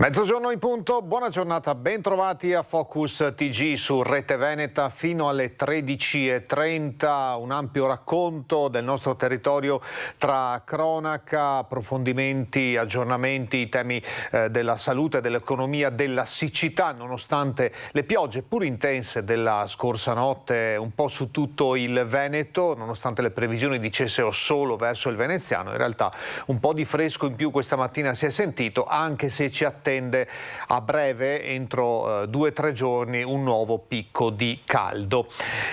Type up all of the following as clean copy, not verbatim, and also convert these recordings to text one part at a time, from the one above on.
Mezzogiorno in punto, buona giornata, ben trovati a Focus TG su Rete Veneta fino alle 13:30, un ampio racconto del nostro territorio tra cronaca, approfondimenti, aggiornamenti, temi della salute, dell'economia, della siccità, nonostante le piogge pur intense della scorsa notte un po' su tutto il Veneto, nonostante le previsioni dicessero solo verso il veneziano, in realtà un po' di fresco in più questa mattina si è sentito, anche se ci attende a breve, entro 2 o 3 giorni, un nuovo picco di caldo.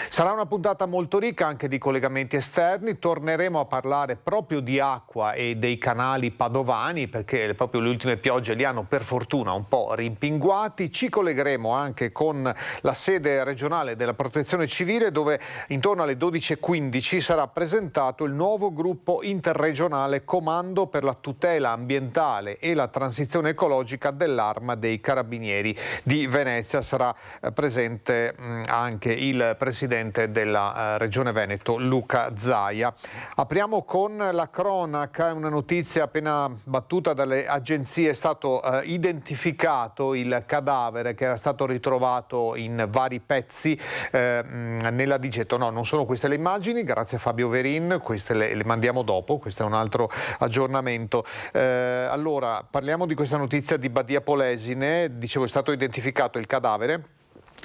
Sarà una puntata molto ricca anche di collegamenti esterni, torneremo a parlare proprio di acqua e dei canali padovani, perché proprio le ultime piogge li hanno per fortuna un po' rimpinguati. Ci collegheremo anche con la sede regionale della Protezione Civile, dove intorno alle 12:15 sarà presentato il nuovo gruppo interregionale Comando per la tutela ambientale e la transizione ecologica dell'Arma dei Carabinieri di Venezia. Sarà presente anche il presidente della Regione Veneto, Luca Zaia. Apriamo con la cronaca, una notizia appena battuta dalle agenzie. È stato identificato il cadavere che era stato ritrovato in vari pezzi nella Digetto. No, non sono queste le immagini, grazie a Fabio Verin, queste le mandiamo dopo, questo è un altro aggiornamento. Allora, parliamo di questa notizia di Badia Polesine. Dicevo, è stato identificato il cadavere.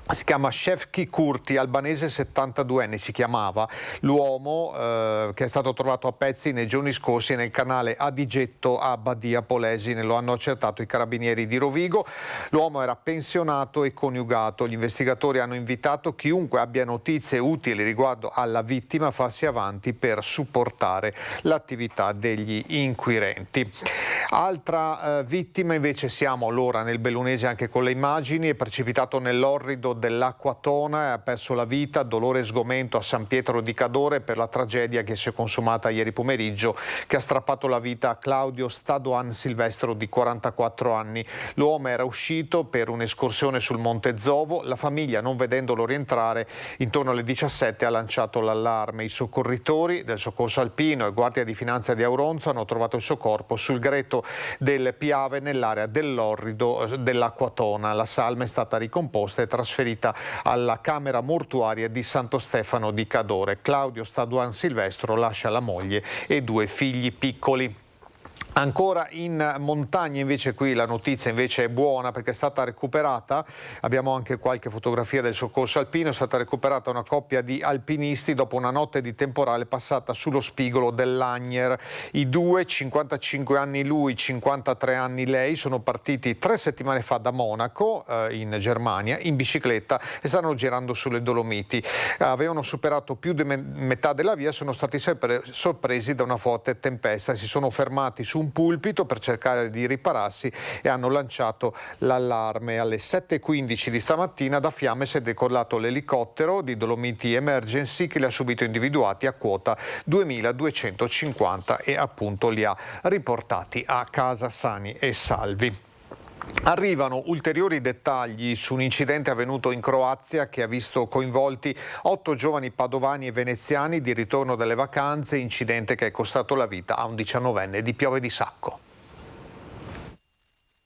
Si chiama Shefki Curti, albanese, 72enne, si chiamava l'uomo che è stato trovato a pezzi nei giorni scorsi nel canale Adigetto a Badia Polesine. Lo hanno accertato i carabinieri di Rovigo. L'uomo era pensionato e coniugato. Gli investigatori hanno invitato chiunque abbia notizie utili riguardo alla vittima a farsi avanti per supportare l'attività degli inquirenti. Altra vittima invece, siamo allora nel Bellunese anche con le immagini, è precipitato nell'orrido dell'Acquatona e ha perso la vita. Dolore e sgomento a San Pietro di Cadore per la tragedia che si è consumata ieri pomeriggio, che ha strappato la vita a Claudio Stadoan Silvestro di 44 anni. L'uomo era uscito per un'escursione sul Monte Zovo. La famiglia, non vedendolo rientrare, intorno alle 17 ha lanciato l'allarme. I soccorritori del Soccorso Alpino e Guardia di Finanza di Auronzo hanno trovato il suo corpo sul greto del Piave nell'area dell'orrido dell'Acquatona. La salma è stata ricomposta e trasferita alla camera mortuaria di Santo Stefano di Cadore. Claudio Staduan Silvestro lascia la moglie e 2 figli piccoli. Ancora in montagna invece, qui la notizia invece è buona perché è stata recuperata, abbiamo anche qualche fotografia del Soccorso Alpino, è stata recuperata una coppia di alpinisti dopo una notte di temporale passata sullo spigolo dell'Agner. I due, 55 anni lui, 53 anni lei, sono partiti 3 settimane fa da Monaco in Germania in bicicletta e stanno girando sulle Dolomiti. Avevano superato più di metà della via, sono stati sorpresi da una forte tempesta e si sono fermati su un pulpito per cercare di ripararsi e hanno lanciato l'allarme. Alle 7:15 di stamattina da Fiamme si è decollato l'elicottero di Dolomiti Emergency che li ha subito individuati a quota 2250 e appunto li ha riportati a casa sani e salvi. Arrivano ulteriori dettagli su un incidente avvenuto in Croazia che ha visto coinvolti 8 giovani padovani e veneziani di ritorno dalle vacanze, incidente che è costato la vita a un 19enne di Piove di Sacco.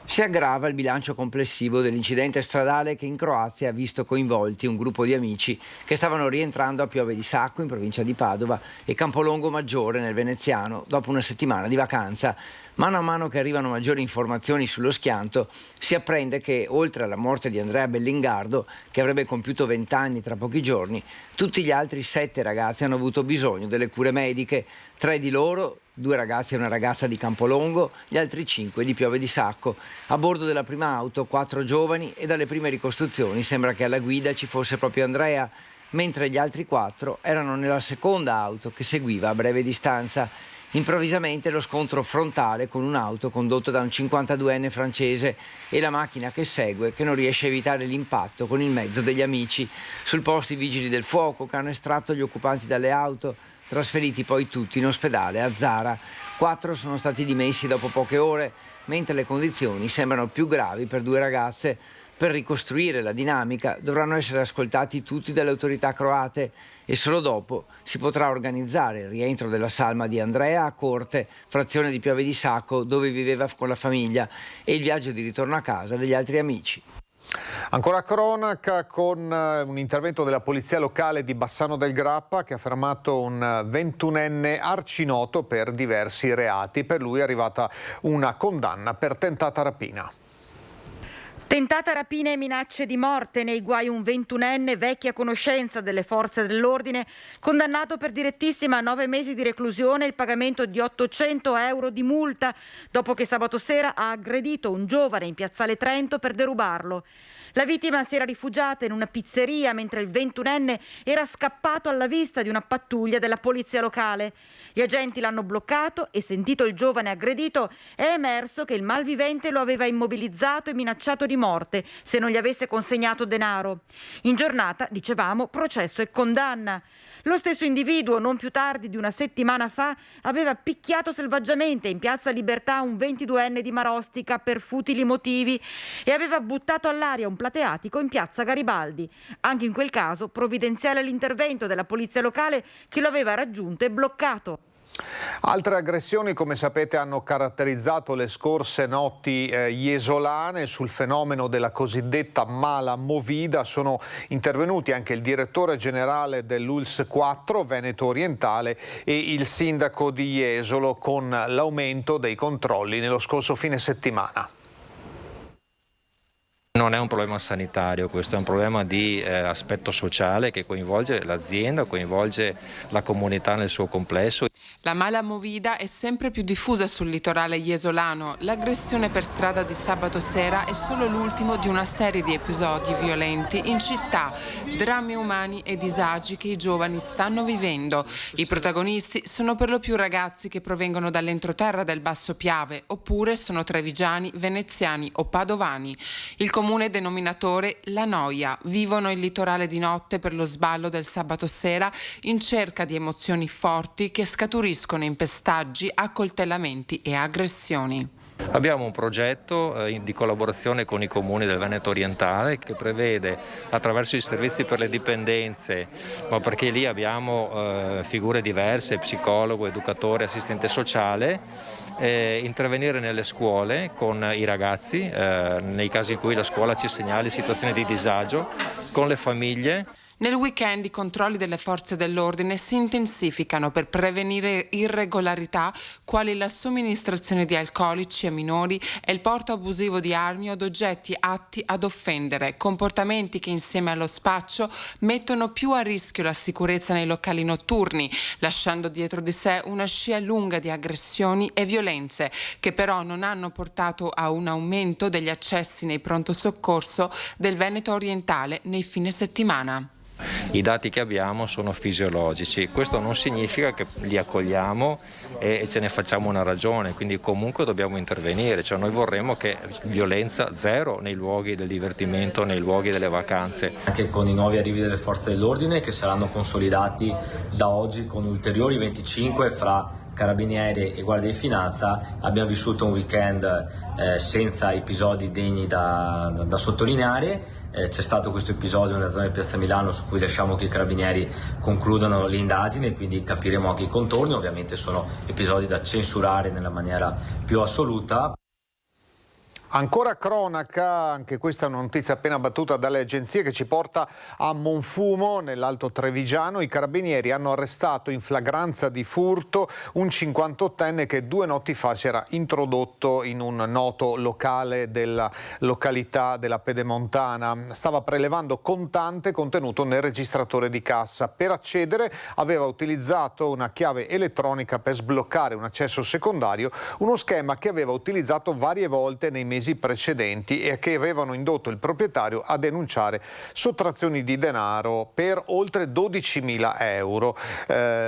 Si aggrava il bilancio complessivo dell'incidente stradale che in Croazia ha visto coinvolti un gruppo di amici che stavano rientrando a Piove di Sacco in provincia di Padova e Campolongo Maggiore nel veneziano dopo una settimana di vacanza. Mano a mano che arrivano maggiori informazioni sullo schianto, si apprende che, oltre alla morte di Andrea Bellingardo, che avrebbe compiuto 20 anni tra pochi giorni, tutti gli altri 7 ragazzi hanno avuto bisogno delle cure mediche. 3 di loro, 2 ragazzi e una ragazza di Campolongo, gli altri 5 di Piove di Sacco. A bordo della prima auto 4 giovani e dalle prime ricostruzioni sembra che alla guida ci fosse proprio Andrea, mentre gli altri 4 erano nella seconda auto che seguiva a breve distanza. Improvvisamente lo scontro frontale con un'auto condotta da un 52enne francese e la macchina che segue, che non riesce a evitare l'impatto con il mezzo degli amici. Sul posto i vigili del fuoco che hanno estratto gli occupanti dalle auto, trasferiti poi tutti in ospedale a Zara. 4 sono stati dimessi dopo poche ore, mentre le condizioni sembrano più gravi per 2 ragazze. Per ricostruire la dinamica dovranno essere ascoltati tutti dalle autorità croate e solo dopo si potrà organizzare il rientro della salma di Andrea a Corte, frazione di Piave di Sacco, dove viveva con la famiglia, e il viaggio di ritorno a casa degli altri amici. Ancora cronaca con un intervento della polizia locale di Bassano del Grappa che ha fermato un 21enne arcinoto per diversi reati. Per lui è arrivata una condanna per tentata rapina. Tentata rapina e minacce di morte, nei guai un 21enne vecchia conoscenza delle forze dell'ordine, condannato per direttissima a 9 mesi di reclusione e il pagamento di 800 euro di multa, dopo che sabato sera ha aggredito un giovane in piazzale Trento per derubarlo. La vittima si era rifugiata in una pizzeria mentre il 21enne era scappato alla vista di una pattuglia della polizia locale. Gli agenti l'hanno bloccato e, sentito il giovane aggredito, è emerso che il malvivente lo aveva immobilizzato e minacciato di morte se non gli avesse consegnato denaro. In giornata, dicevamo, processo e condanna. Lo stesso individuo, non più tardi di una settimana fa, aveva picchiato selvaggiamente in piazza Libertà un 22enne di Marostica per futili motivi e aveva buttato all'aria un plateatico in piazza Garibaldi. Anche in quel caso provvidenziale l'intervento della polizia locale che lo aveva raggiunto e bloccato. Altre aggressioni, come sapete, hanno caratterizzato le scorse notti iesolane. Sul fenomeno della cosiddetta mala movida sono intervenuti anche il direttore generale dell'ULSS 4 Veneto Orientale e il sindaco di Jesolo, con l'aumento dei controlli nello scorso fine settimana. Non è un problema sanitario, questo è un problema di aspetto sociale che coinvolge l'azienda, coinvolge la comunità nel suo complesso. La mala movida è sempre più diffusa sul litorale iesolano. L'aggressione per strada di sabato sera è solo l'ultimo di una serie di episodi violenti in città, drammi umani e disagi che i giovani stanno vivendo. I protagonisti sono per lo più ragazzi che provengono dall'entroterra del Basso Piave, oppure sono trevigiani, veneziani o padovani. Il comune denominatore la noia. Vivono il litorale di notte per lo sballo del sabato sera in cerca di emozioni forti che scaturiscono in pestaggi, accoltellamenti e aggressioni. Abbiamo un progetto di collaborazione con i comuni del Veneto Orientale che prevede, attraverso i servizi per le dipendenze, ma perché lì abbiamo figure diverse, psicologo, educatore, assistente sociale, intervenire nelle scuole con i ragazzi, nei casi in cui la scuola ci segnali situazioni di disagio, con le famiglie. Nel weekend i controlli delle forze dell'ordine si intensificano per prevenire irregolarità quali la somministrazione di alcolici a minori e il porto abusivo di armi o ad oggetti atti ad offendere, comportamenti che insieme allo spaccio mettono più a rischio la sicurezza nei locali notturni, lasciando dietro di sé una scia lunga di aggressioni e violenze che però non hanno portato a un aumento degli accessi nei pronto soccorso del Veneto Orientale nei fine settimana. I dati che abbiamo sono fisiologici, questo non significa che li accogliamo e ce ne facciamo una ragione, quindi comunque dobbiamo intervenire, cioè noi vorremmo che violenza zero nei luoghi del divertimento, nei luoghi delle vacanze. Anche con i nuovi arrivi delle forze dell'ordine che saranno consolidati da oggi con ulteriori 25 fra Carabinieri e Guardia di Finanza, abbiamo vissuto un weekend senza episodi degni da sottolineare. C'è stato questo episodio nella zona di Piazza Milano su cui lasciamo che i Carabinieri concludano le indagini e quindi capiremo anche i contorni. Ovviamente sono episodi da censurare nella maniera più assoluta. Ancora cronaca, anche questa è una notizia appena battuta dalle agenzie che ci porta a Monfumo, nell'Alto Trevigiano. I carabinieri hanno arrestato in flagranza di furto un 58enne che 2 notti fa si era introdotto in un noto locale della località della Pedemontana. Stava prelevando contante contenuto nel registratore di cassa. Per accedere aveva utilizzato una chiave elettronica per sbloccare un accesso secondario, uno schema che aveva utilizzato varie volte nei mesi precedenti e che avevano indotto il proprietario a denunciare sottrazioni di denaro per oltre 12.000 euro.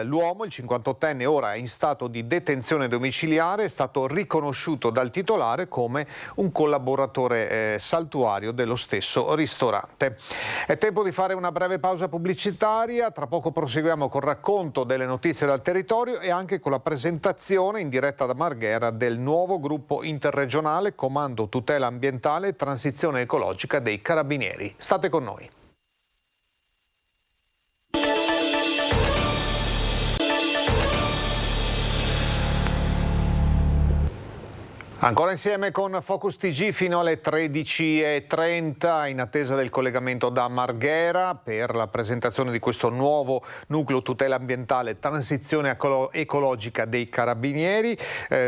L'uomo, il 58enne, ora è in stato di detenzione domiciliare, è stato riconosciuto dal titolare come un collaboratore saltuario dello stesso ristorante. È tempo di fare una breve pausa pubblicitaria, tra poco proseguiamo col racconto delle notizie dal territorio e anche con la presentazione in diretta da Marghera del nuovo gruppo interregionale Comando Comando Tutela Ambientale e Transizione Ecologica dei Carabinieri. State con noi. Ancora insieme con Focus TG fino alle 13:30 in attesa del collegamento da Marghera per la presentazione di questo nuovo nucleo tutela ambientale e transizione ecologica dei Carabinieri.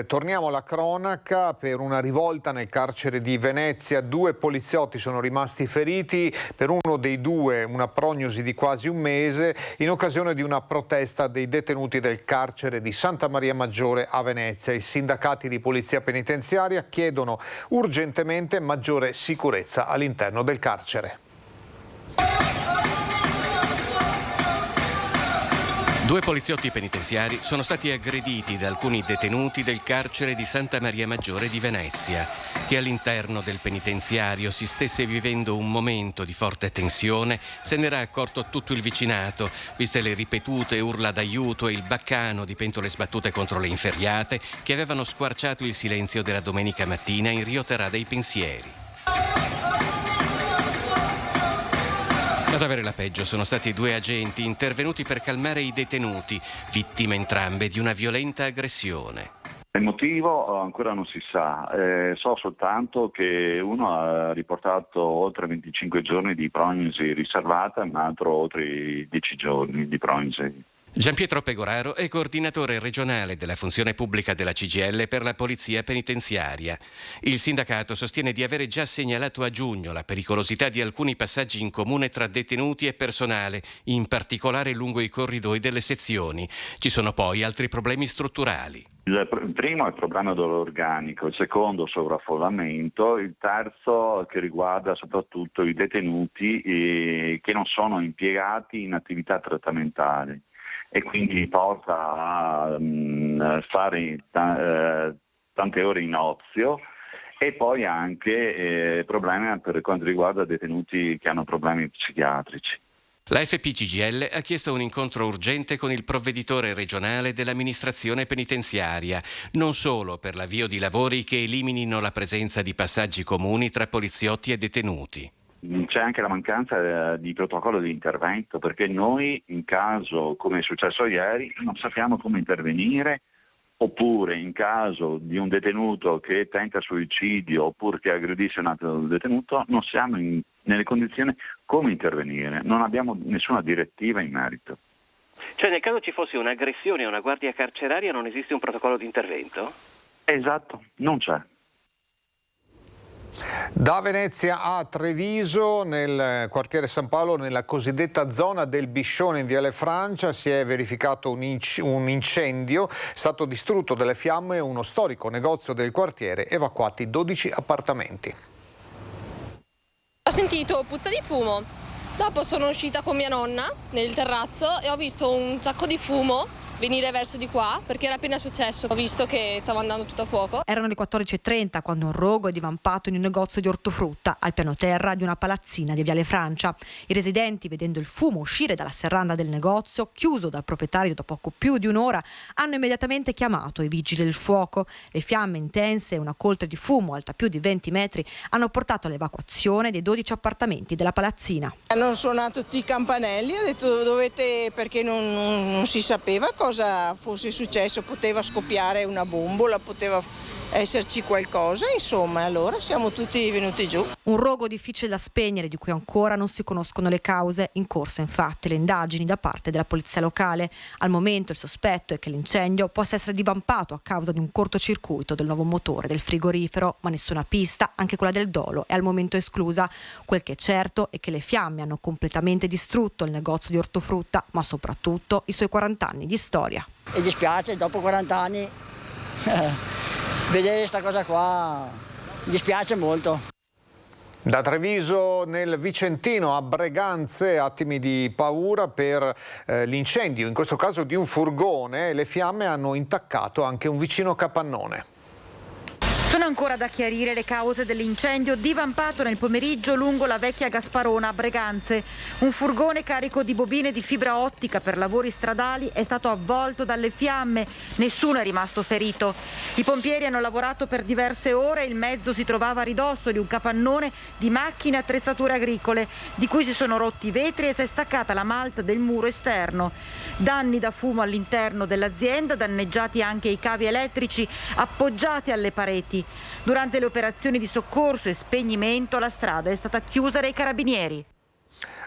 Torniamo alla cronaca per una rivolta nel carcere di Venezia. 2 poliziotti sono rimasti feriti, per uno dei 2 una prognosi di quasi un mese in occasione di una protesta dei detenuti del carcere di Santa Maria Maggiore a Venezia. I sindacati di polizia penitenziaria chiedono urgentemente maggiore sicurezza all'interno del carcere. 2 poliziotti penitenziari sono stati aggrediti da alcuni detenuti del carcere di Santa Maria Maggiore di Venezia, che all'interno del penitenziario si stesse vivendo un momento di forte tensione se n'era accorto tutto il vicinato, viste le ripetute urla d'aiuto e il baccano di pentole sbattute contro le inferriate che avevano squarciato il silenzio della domenica mattina in Rio Terra dei Pensieri. Ad avere la peggio sono stati 2 agenti intervenuti per calmare i detenuti, vittime entrambe di una violenta aggressione. Il motivo ancora non si sa, so soltanto che uno ha riportato oltre 25 giorni di prognosi riservata e un altro oltre 10 giorni di prognosi. Gianpietro Pegoraro è coordinatore regionale della funzione pubblica della CGIL per la polizia penitenziaria. Il sindacato sostiene di avere già segnalato a giugno la pericolosità di alcuni passaggi in comune tra detenuti e personale, in particolare lungo i corridoi delle sezioni. Ci sono poi altri problemi strutturali. Il primo è il problema dell'organico, il secondo sovraffollamento, il terzo che riguarda soprattutto i detenuti che non sono impiegati in attività trattamentali e quindi porta a fare tante ore in ozio e poi anche problemi per quanto riguarda detenuti che hanno problemi psichiatrici. La FP-CGIL ha chiesto un incontro urgente con il provveditore regionale dell'amministrazione penitenziaria, non solo per l'avvio di lavori che eliminino la presenza di passaggi comuni tra poliziotti e detenuti. C'è anche la mancanza di protocollo di intervento, perché noi in caso, come è successo ieri, non sappiamo come intervenire, oppure in caso di un detenuto che tenta suicidio oppure che aggredisce un altro detenuto, non siamo nelle condizioni come intervenire, non abbiamo nessuna direttiva in merito. Cioè nel caso ci fosse un'aggressione a una guardia carceraria non esiste un protocollo di intervento? Esatto, non c'è. Da Venezia a Treviso, nel quartiere San Paolo, nella cosiddetta zona del Biscione in Viale Francia, si è verificato un incendio, è stato distrutto dalle fiamme uno storico negozio del quartiere, evacuati 12 appartamenti. Ho sentito puzza di fumo, dopo sono uscita con mia nonna nel terrazzo e ho visto un sacco di fumo venire verso di qua perché era appena successo, ho visto che stava andando tutto a fuoco. Erano le 14:30 quando un rogo è divampato in un negozio di ortofrutta al piano terra di una palazzina di Viale Francia. I residenti, vedendo il fumo uscire dalla serranda del negozio, chiuso dal proprietario da poco più di un'ora, hanno immediatamente chiamato i vigili del fuoco. Le fiamme intense e una coltre di fumo alta più di 20 metri hanno portato all'evacuazione dei 12 appartamenti della palazzina. Hanno suonato tutti i campanelli, ha detto dovete, perché non si sapeva cosa fosse successo, poteva scoppiare una bombola, poteva esserci qualcosa, insomma, allora siamo tutti venuti giù. Un rogo difficile da spegnere di cui ancora non si conoscono le cause. In corso infatti le indagini da parte della polizia locale. Al momento il sospetto è che l'incendio possa essere divampato a causa di un cortocircuito del nuovo motore del frigorifero, ma nessuna pista, anche quella del dolo, è al momento esclusa. Quel che è certo è che le fiamme hanno completamente distrutto il negozio di ortofrutta, ma soprattutto i suoi 40 anni di storia. E dispiace, dopo 40 anni vedere questa cosa qua mi dispiace molto. Da Treviso nel Vicentino a Breganze, attimi di paura per l'incendio, in questo caso di un furgone. Le fiamme hanno intaccato anche un vicino capannone. Sono ancora da chiarire le cause dell'incendio divampato nel pomeriggio lungo la vecchia Gasparona a Breganze. Un furgone carico di bobine di fibra ottica per lavori stradali è stato avvolto dalle fiamme. Nessuno è rimasto ferito. I pompieri hanno lavorato per diverse ore, il mezzo si trovava a ridosso di un capannone di macchine e attrezzature agricole, di cui si sono rotti i vetri e si è staccata la malta del muro esterno. Danni da fumo all'interno dell'azienda, danneggiati anche i cavi elettrici appoggiati alle pareti. Durante le operazioni di soccorso e spegnimento la strada è stata chiusa dai carabinieri.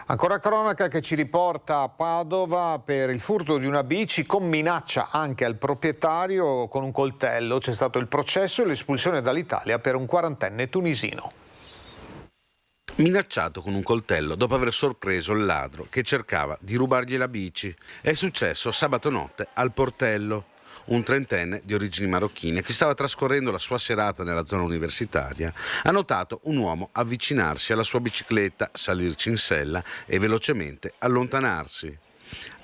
Ancora cronaca che ci riporta a Padova per il furto di una bici con minaccia anche al proprietario con un coltello. C'è stato il processo e l'espulsione dall'Italia per un 40enne tunisino. Minacciato con un coltello dopo aver sorpreso il ladro che cercava di rubargli la bici. È successo sabato notte al Portello. Un trentenne di origini marocchine che stava trascorrendo la sua serata nella zona universitaria ha notato un uomo avvicinarsi alla sua bicicletta, salirci in sella e velocemente allontanarsi.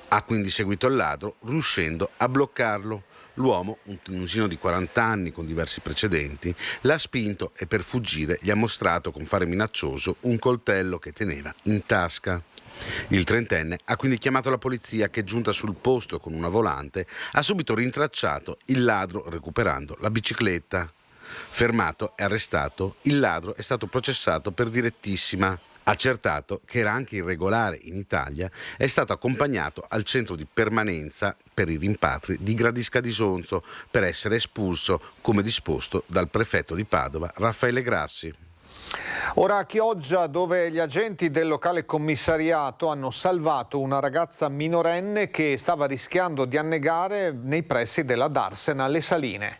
Ha quindi seguito il ladro, riuscendo a bloccarlo. L'uomo, un tunisino di 40 anni con diversi precedenti, l'ha spinto e per fuggire gli ha mostrato con fare minaccioso un coltello che teneva in tasca. Il trentenne ha quindi chiamato la polizia che, giunta sul posto con una volante, ha subito rintracciato il ladro recuperando la bicicletta. Fermato e arrestato, il ladro è stato processato per direttissima. Accertato che era anche irregolare in Italia, è stato accompagnato al centro di permanenza per i rimpatri di Gradisca di Sonzo per essere espulso, come disposto dal prefetto di Padova, Raffaele Grassi. Ora a Chioggia, dove gli agenti del locale commissariato hanno salvato una ragazza minorenne che stava rischiando di annegare nei pressi della Darsena alle Saline.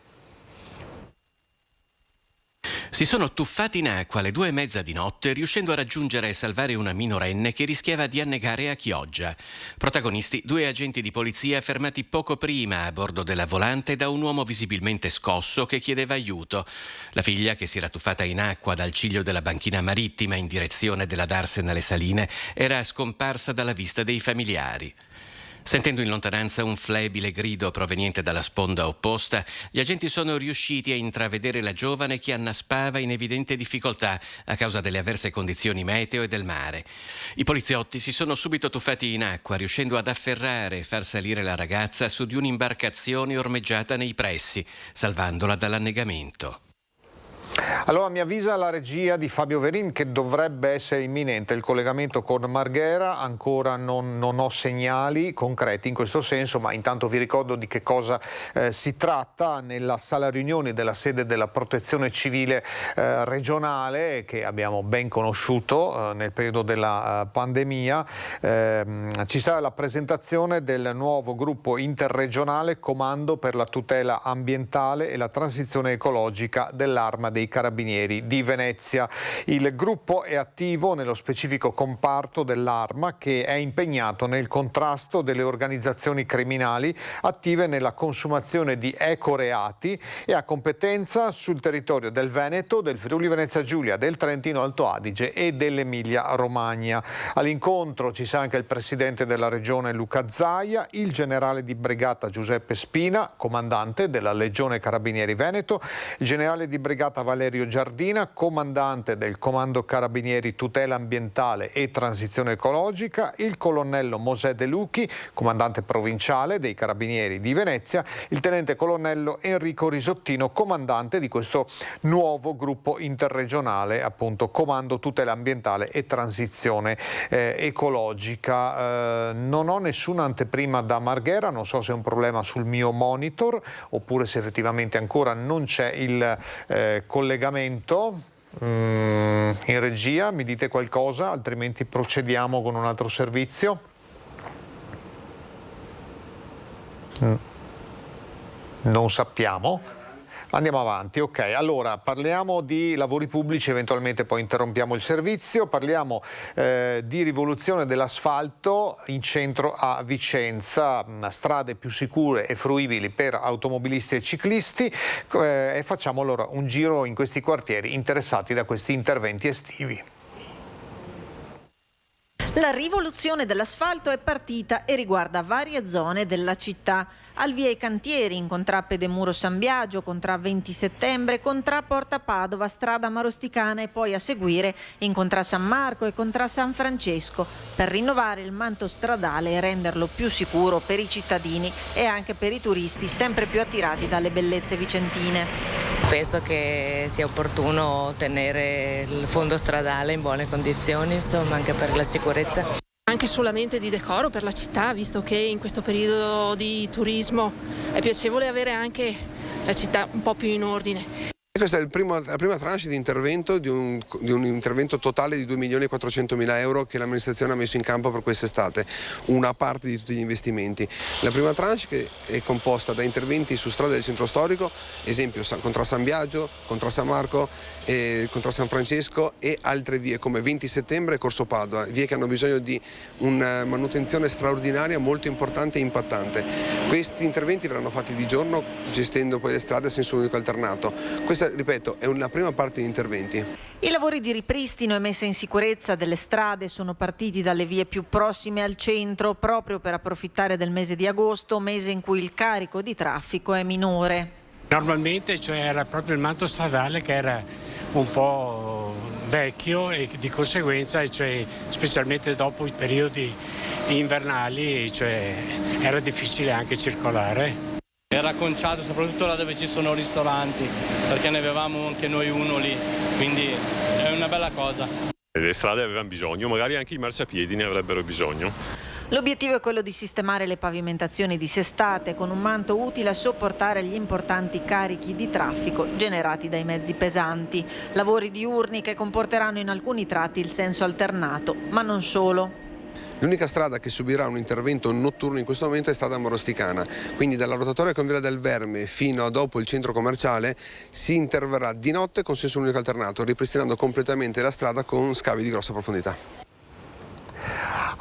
Si sono tuffati in acqua alle 2:30 di notte, riuscendo a raggiungere e salvare una minorenne che rischiava di annegare a Chioggia. Protagonisti 2 agenti di polizia fermati poco prima a bordo della volante da un uomo visibilmente scosso che chiedeva aiuto. La figlia, che si era tuffata in acqua dal ciglio della banchina marittima in direzione della Darsena alle Saline, era scomparsa dalla vista dei familiari. Sentendo in lontananza un flebile grido proveniente dalla sponda opposta, gli agenti sono riusciti a intravedere la giovane che annaspava in evidente difficoltà a causa delle avverse condizioni meteo e del mare. I poliziotti si sono subito tuffati in acqua, riuscendo ad afferrare e far salire la ragazza su di un'imbarcazione ormeggiata nei pressi, salvandola dall'annegamento. Allora mi avvisa la regia di Fabio Verin che dovrebbe essere imminente il collegamento con Marghera, ancora non ho segnali concreti in questo senso, ma intanto vi ricordo di che cosa si tratta. Nella sala riunioni della sede della Protezione Civile regionale, che abbiamo ben conosciuto nel periodo della pandemia, ci sarà la presentazione del nuovo gruppo interregionale Comando per la tutela ambientale e la transizione ecologica dell'Arma dei Carabinieri di Venezia. Il gruppo è attivo nello specifico comparto dell'Arma, che è impegnato nel contrasto delle organizzazioni criminali attive nella consumazione di ecoreati e ha competenza sul territorio del Veneto, del Friuli Venezia Giulia, del Trentino Alto Adige e dell'Emilia Romagna. All'incontro ci sarà anche il presidente della regione Luca Zaia, il generale di brigata Giuseppe Spina, comandante della Legione Carabinieri Veneto, il generale di brigata Valerio Giardina, comandante del Comando Carabinieri Tutela Ambientale e Transizione Ecologica, il colonnello Mosè De Lucchi, comandante provinciale dei Carabinieri di Venezia, il tenente colonnello Enrico Risottino, comandante di questo nuovo gruppo interregionale, appunto Comando Tutela Ambientale e Transizione Ecologica. Non ho nessuna anteprima da Marghera, non so se è un problema sul mio monitor oppure se effettivamente ancora non c'è il collegamento. In regia mi dite qualcosa, altrimenti procediamo con un altro servizio. Non sappiamo. Andiamo avanti, ok. Allora parliamo di lavori pubblici, eventualmente poi interrompiamo il servizio. Parliamo di rivoluzione dell'asfalto in centro a Vicenza, strade più sicure e fruibili per automobilisti e ciclisti, e facciamo allora un giro in questi quartieri interessati da questi interventi estivi. La rivoluzione dell'asfalto è partita e riguarda varie zone della città. Al via i cantieri, in contrà Pedemuro San Biagio, contrà 20 settembre, contrà Porta Padova, strada Marosticana e poi a seguire in contrà San Marco e contrà San Francesco, per rinnovare il manto stradale e renderlo più sicuro per i cittadini e anche per i turisti sempre più attirati dalle bellezze vicentine. Penso che sia opportuno tenere il fondo stradale in buone condizioni, insomma, anche per la sicurezza. Anche solamente di decoro per la città, visto che in questo periodo di turismo è piacevole avere anche la città un po' più in ordine. Questa è la prima tranche di intervento, di un intervento totale di 2.400.000 euro che l'amministrazione ha messo in campo per quest'estate, una parte di tutti gli investimenti. La prima tranche che è composta da interventi su strade del centro storico, esempio contra San Biagio, contra San Marco, contra San Francesco e altre vie come 20 settembre e Corso Padova, vie che hanno bisogno di una manutenzione straordinaria, molto importante e impattante. Questi interventi verranno fatti di giorno gestendo poi le strade a senso unico alternato. Questa, ripeto, è una prima parte di interventi. I lavori di ripristino e messa in sicurezza delle strade sono partiti dalle vie più prossime al centro proprio per approfittare del mese di agosto, mese in cui il carico di traffico è minore. Normalmente era proprio il manto stradale che era un po' vecchio e di conseguenza, specialmente dopo i periodi invernali, era difficile anche circolare. Era conciato soprattutto là dove ci sono ristoranti, perché ne avevamo anche noi uno lì, quindi è una bella cosa. Le strade avevano bisogno, magari anche i marciapiedi ne avrebbero bisogno. L'obiettivo è quello di sistemare le pavimentazioni dissestate con un manto utile a sopportare gli importanti carichi di traffico generati dai mezzi pesanti. Lavori diurni che comporteranno in alcuni tratti il senso alternato, ma non solo. L'unica strada che subirà un intervento notturno in questo momento è strada Marosticana, quindi dalla rotatoria con Via del Verme fino a dopo il centro commerciale si interverrà di notte con senso unico alternato, ripristinando completamente la strada con scavi di grossa profondità.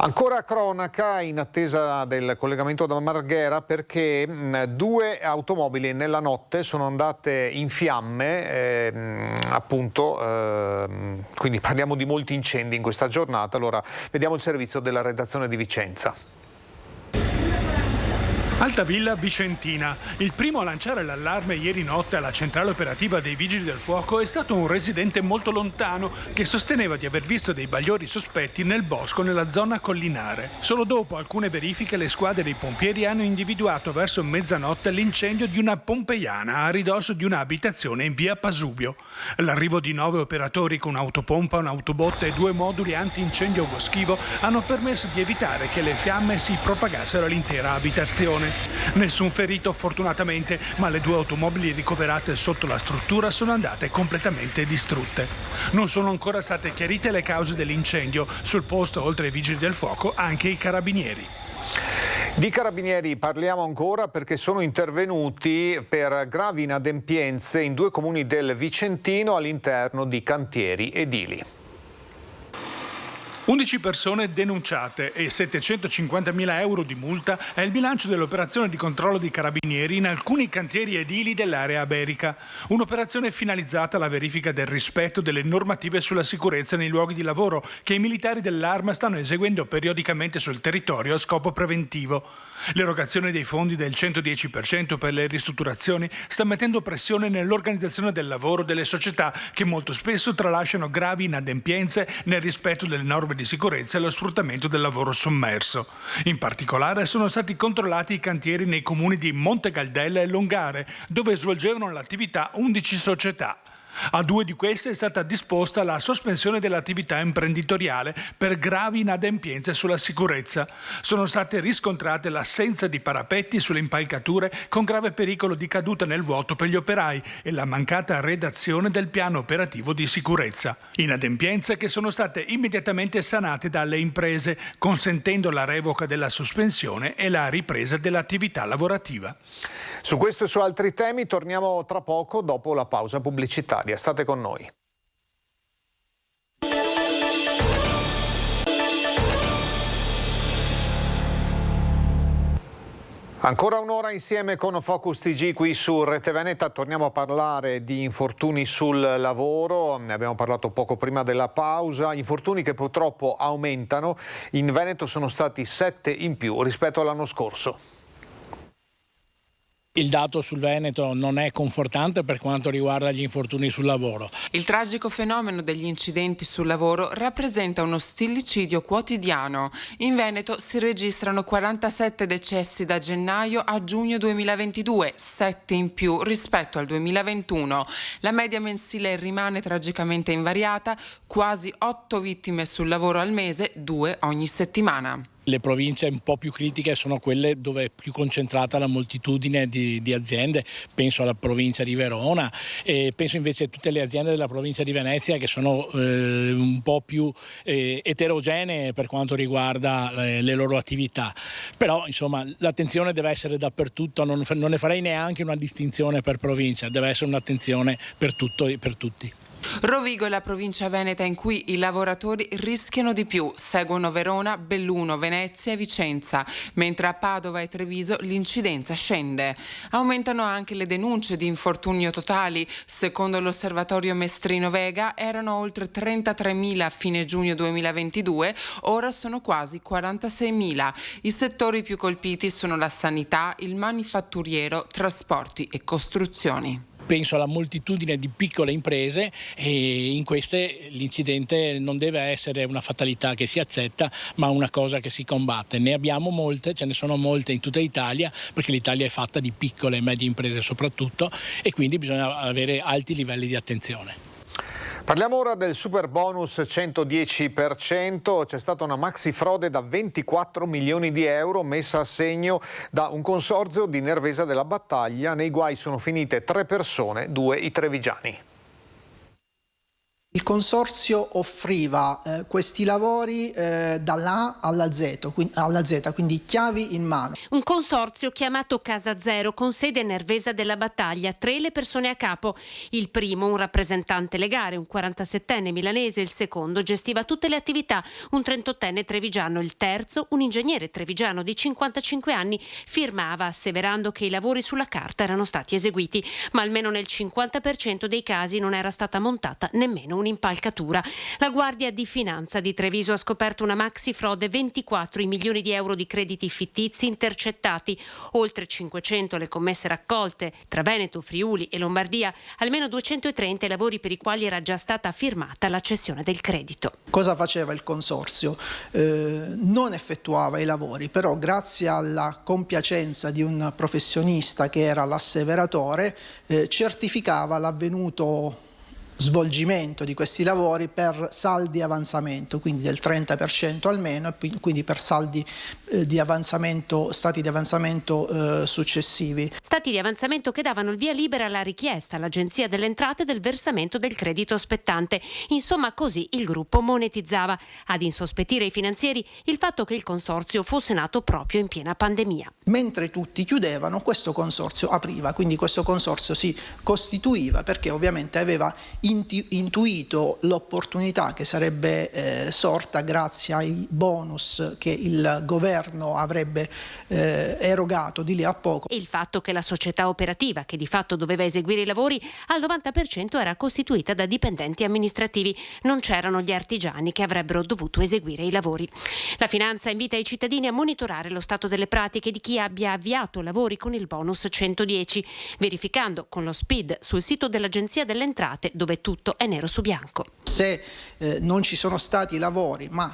Ancora cronaca in attesa del collegamento da Marghera perché 2 automobili nella notte sono andate in fiamme, quindi parliamo di molti incendi in questa giornata. Allora vediamo il servizio della redazione di Vicenza. Altavilla Vicentina. Il primo a lanciare l'allarme ieri notte alla centrale operativa dei Vigili del Fuoco è stato un residente molto lontano che sosteneva di aver visto dei bagliori sospetti nel bosco nella zona collinare. Solo dopo alcune verifiche le squadre dei pompieri hanno individuato verso mezzanotte l'incendio di una pompeiana a ridosso di un'abitazione in via Pasubio. L'arrivo di 9 operatori con un'autopompa, un'autobotta e 2 moduli antincendio boschivo hanno permesso di evitare che le fiamme si propagassero all'intera abitazione. Nessun ferito fortunatamente, ma le 2 automobili ricoverate sotto la struttura sono andate completamente distrutte. Non sono ancora state chiarite le cause dell'incendio. Sul posto, oltre ai vigili del fuoco, anche i carabinieri. Di carabinieri parliamo ancora perché sono intervenuti per gravi inadempienze in 2 comuni del Vicentino all'interno di cantieri edili. 11 persone denunciate e 750.000 euro di multa è il bilancio dell'operazione di controllo di carabinieri in alcuni cantieri edili dell'area iberica. Un'operazione finalizzata alla verifica del rispetto delle normative sulla sicurezza nei luoghi di lavoro che i militari dell'Arma stanno eseguendo periodicamente sul territorio a scopo preventivo. L'erogazione dei fondi del 110% per le ristrutturazioni sta mettendo pressione nell'organizzazione del lavoro delle società che molto spesso tralasciano gravi inadempienze nel rispetto delle norme di sicurezza e lo sfruttamento del lavoro sommerso. In particolare sono stati controllati i cantieri nei comuni di Montegaldella e Longare, dove svolgevano l'attività 11 società. A 2 di queste è stata disposta la sospensione dell'attività imprenditoriale per gravi inadempienze sulla sicurezza. Sono state riscontrate l'assenza di parapetti sulle impalcature con grave pericolo di caduta nel vuoto per gli operai e la mancata redazione del piano operativo di sicurezza. Inadempienze che sono state immediatamente sanate dalle imprese, consentendo la revoca della sospensione e la ripresa dell'attività lavorativa. Su questo e su altri temi torniamo tra poco dopo la pausa pubblicitaria. State con noi. Ancora un'ora insieme con Focus TG qui su Rete Veneta. Torniamo a parlare di infortuni sul lavoro. Ne abbiamo parlato poco prima della pausa. Infortuni che purtroppo aumentano. In Veneto sono stati 7 in più rispetto all'anno scorso. Il dato sul Veneto non è confortante per quanto riguarda gli infortuni sul lavoro. Il tragico fenomeno degli incidenti sul lavoro rappresenta uno stillicidio quotidiano. In Veneto si registrano 47 decessi da gennaio a giugno 2022, 7 in più rispetto al 2021. La media mensile rimane tragicamente invariata, quasi 8 vittime sul lavoro al mese, 2 ogni settimana. Le province un po' più critiche sono quelle dove è più concentrata la moltitudine di aziende, penso alla provincia di Verona e penso invece a tutte le aziende della provincia di Venezia che sono un po' più eterogenee per quanto riguarda le loro attività. Però insomma l'attenzione deve essere dappertutto, non ne farei neanche una distinzione per provincia, deve essere un'attenzione per tutto e per tutti. Rovigo è la provincia veneta in cui i lavoratori rischiano di più, seguono Verona, Belluno, Venezia e Vicenza, mentre a Padova e Treviso l'incidenza scende. Aumentano anche le denunce di infortunio totali. Secondo l'osservatorio Mestrino Vega erano oltre 33.000 a fine giugno 2022, ora sono quasi 46.000. I settori più colpiti sono la sanità, il manifatturiero, trasporti e costruzioni. Penso alla moltitudine di piccole imprese e in queste l'incidente non deve essere una fatalità che si accetta, ma una cosa che si combatte. Ne abbiamo molte, ce ne sono molte in tutta Italia, perché l'Italia è fatta di piccole e medie imprese soprattutto e quindi bisogna avere alti livelli di attenzione. Parliamo ora del super bonus 110%, c'è stata una maxi frode da 24 milioni di euro messa a segno da un consorzio di Nervesa della Battaglia. Nei guai sono finite 3 persone, 2 i trevigiani. Il consorzio offriva questi lavori dall'A alla Z, quindi chiavi in mano. Un consorzio chiamato Casa Zero con sede a Nervesa della Battaglia, 3 le persone a capo. Il primo, un rappresentante legale, un 47enne milanese, il secondo gestiva tutte le attività, un 38enne trevigiano, il terzo, un ingegnere trevigiano di 55 anni, firmava asseverando che i lavori sulla carta erano stati eseguiti, ma almeno nel 50% dei casi non era stata montata nemmeno un'impalcatura. La Guardia di Finanza di Treviso ha scoperto una maxi frode, 24 milioni di euro di crediti fittizi intercettati, oltre 500 le commesse raccolte tra Veneto, Friuli e Lombardia, almeno 230 i lavori per i quali era già stata firmata la cessione del credito. Cosa faceva il consorzio? Non effettuava i lavori, però grazie alla compiacenza di un professionista che era l'asseveratore, certificava l'avvenuto svolgimento di questi lavori per saldi avanzamento, quindi del 30% almeno, e quindi per saldi di avanzamento, stati di avanzamento successivi. Stati di avanzamento che davano il via libera alla richiesta all'Agenzia delle Entrate del versamento del credito spettante. Insomma, così il gruppo monetizzava. Ad insospettire i finanzieri il fatto che il consorzio fosse nato proprio in piena pandemia. Mentre tutti chiudevano, questo consorzio apriva, quindi questo consorzio si costituiva perché ovviamente aveva intuito l'opportunità che sarebbe sorta grazie ai bonus che il governo avrebbe erogato di lì a poco. E il fatto che la società operativa, che di fatto doveva eseguire i lavori, al 90% era costituita da dipendenti amministrativi. Non c'erano gli artigiani che avrebbero dovuto eseguire i lavori. La Finanza invita i cittadini a monitorare lo stato delle pratiche di chi abbia avviato lavori con il bonus 110, verificando con lo SPID sul sito dell'Agenzia delle Entrate, dove tutto è nero su bianco. Se non ci sono stati lavori ma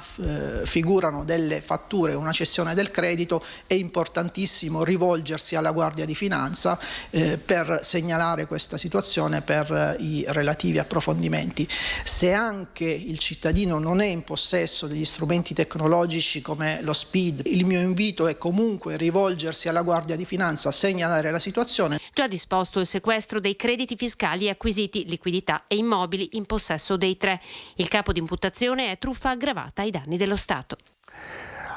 figurano delle fatture, una cessione del credito, è importantissimo rivolgersi alla Guardia di Finanza per segnalare questa situazione per i relativi approfondimenti. Se anche il cittadino non è in possesso degli strumenti tecnologici come lo SPID, il mio invito è comunque rivolgersi alla Guardia di Finanza, segnalare la situazione. Già disposto il sequestro dei crediti fiscali acquisiti, liquidità e immobili in possesso dei 3. Il capo di imputazione è truffa aggravata ai danni dello Stato.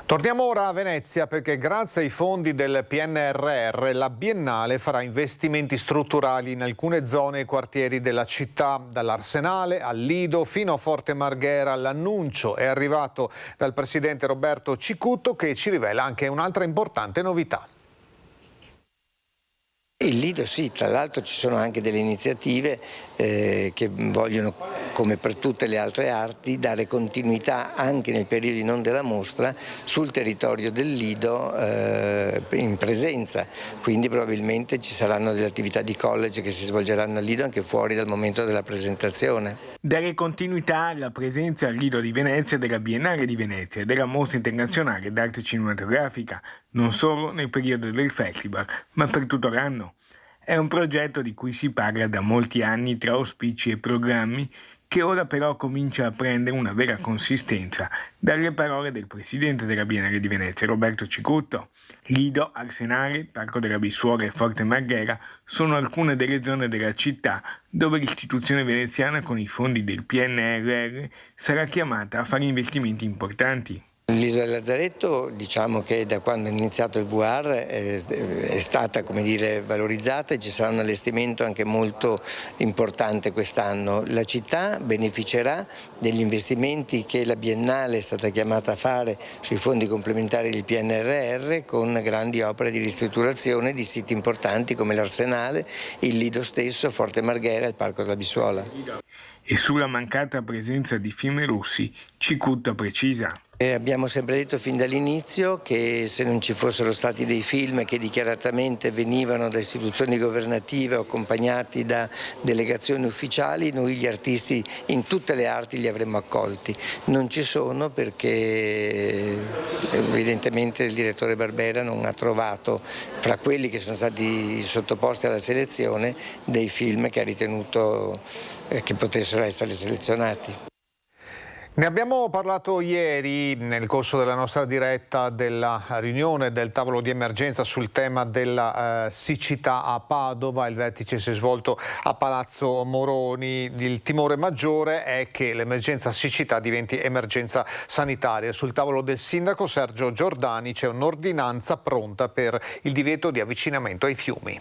Torniamo ora a Venezia perché grazie ai fondi del PNRR la Biennale farà investimenti strutturali in alcune zone e quartieri della città, dall'Arsenale al Lido fino a Forte Marghera. L'annuncio è arrivato dal presidente Roberto Cicutto, che ci rivela anche un'altra importante novità. Il Lido sì, tra l'altro ci sono anche delle iniziative che vogliono, come per tutte le altre arti, dare continuità anche nei periodi non della mostra sul territorio del Lido in presenza, quindi probabilmente ci saranno delle attività di college che si svolgeranno al Lido anche fuori dal momento della presentazione. Dare continuità alla presenza al Lido di Venezia della Biennale di Venezia e della Mostra Internazionale d'Arte Cinematografica, non solo nel periodo del festival, ma per tutto l'anno. È un progetto di cui si parla da molti anni tra auspici e programmi, che ora però comincia a prendere una vera consistenza dalle parole del presidente della Biennale di Venezia, Roberto Cicutto. Lido, Arsenale, Parco della Bissuola e Forte Marghera sono alcune delle zone della città dove l'istituzione veneziana con i fondi del PNRR sarà chiamata a fare investimenti importanti. L'isola del Lazzaretto, diciamo che da quando è iniziato il VR è stata, come dire, valorizzata e ci sarà un allestimento anche molto importante quest'anno. La città beneficerà degli investimenti che la Biennale è stata chiamata a fare sui fondi complementari del PNRR, con grandi opere di ristrutturazione di siti importanti come l'Arsenale, il Lido stesso, Forte Marghera e il Parco della Bissuola. E sulla mancata presenza di film russi, Cicutto precisa. Abbiamo sempre detto fin dall'inizio che se non ci fossero stati dei film che dichiaratamente venivano da istituzioni governative o accompagnati da delegazioni ufficiali, noi gli artisti in tutte le arti li avremmo accolti. Non ci sono perché evidentemente il direttore Barbera non ha trovato fra quelli che sono stati sottoposti alla selezione dei film che ha ritenuto che potessero essere selezionati. Ne abbiamo parlato ieri nel corso della nostra diretta della riunione del tavolo di emergenza sul tema della siccità a Padova. Il vertice si è svolto a Palazzo Moroni. Il timore maggiore è che l'emergenza siccità diventi emergenza sanitaria. Sul tavolo del sindaco Sergio Giordani c'è un'ordinanza pronta per il divieto di avvicinamento ai fiumi.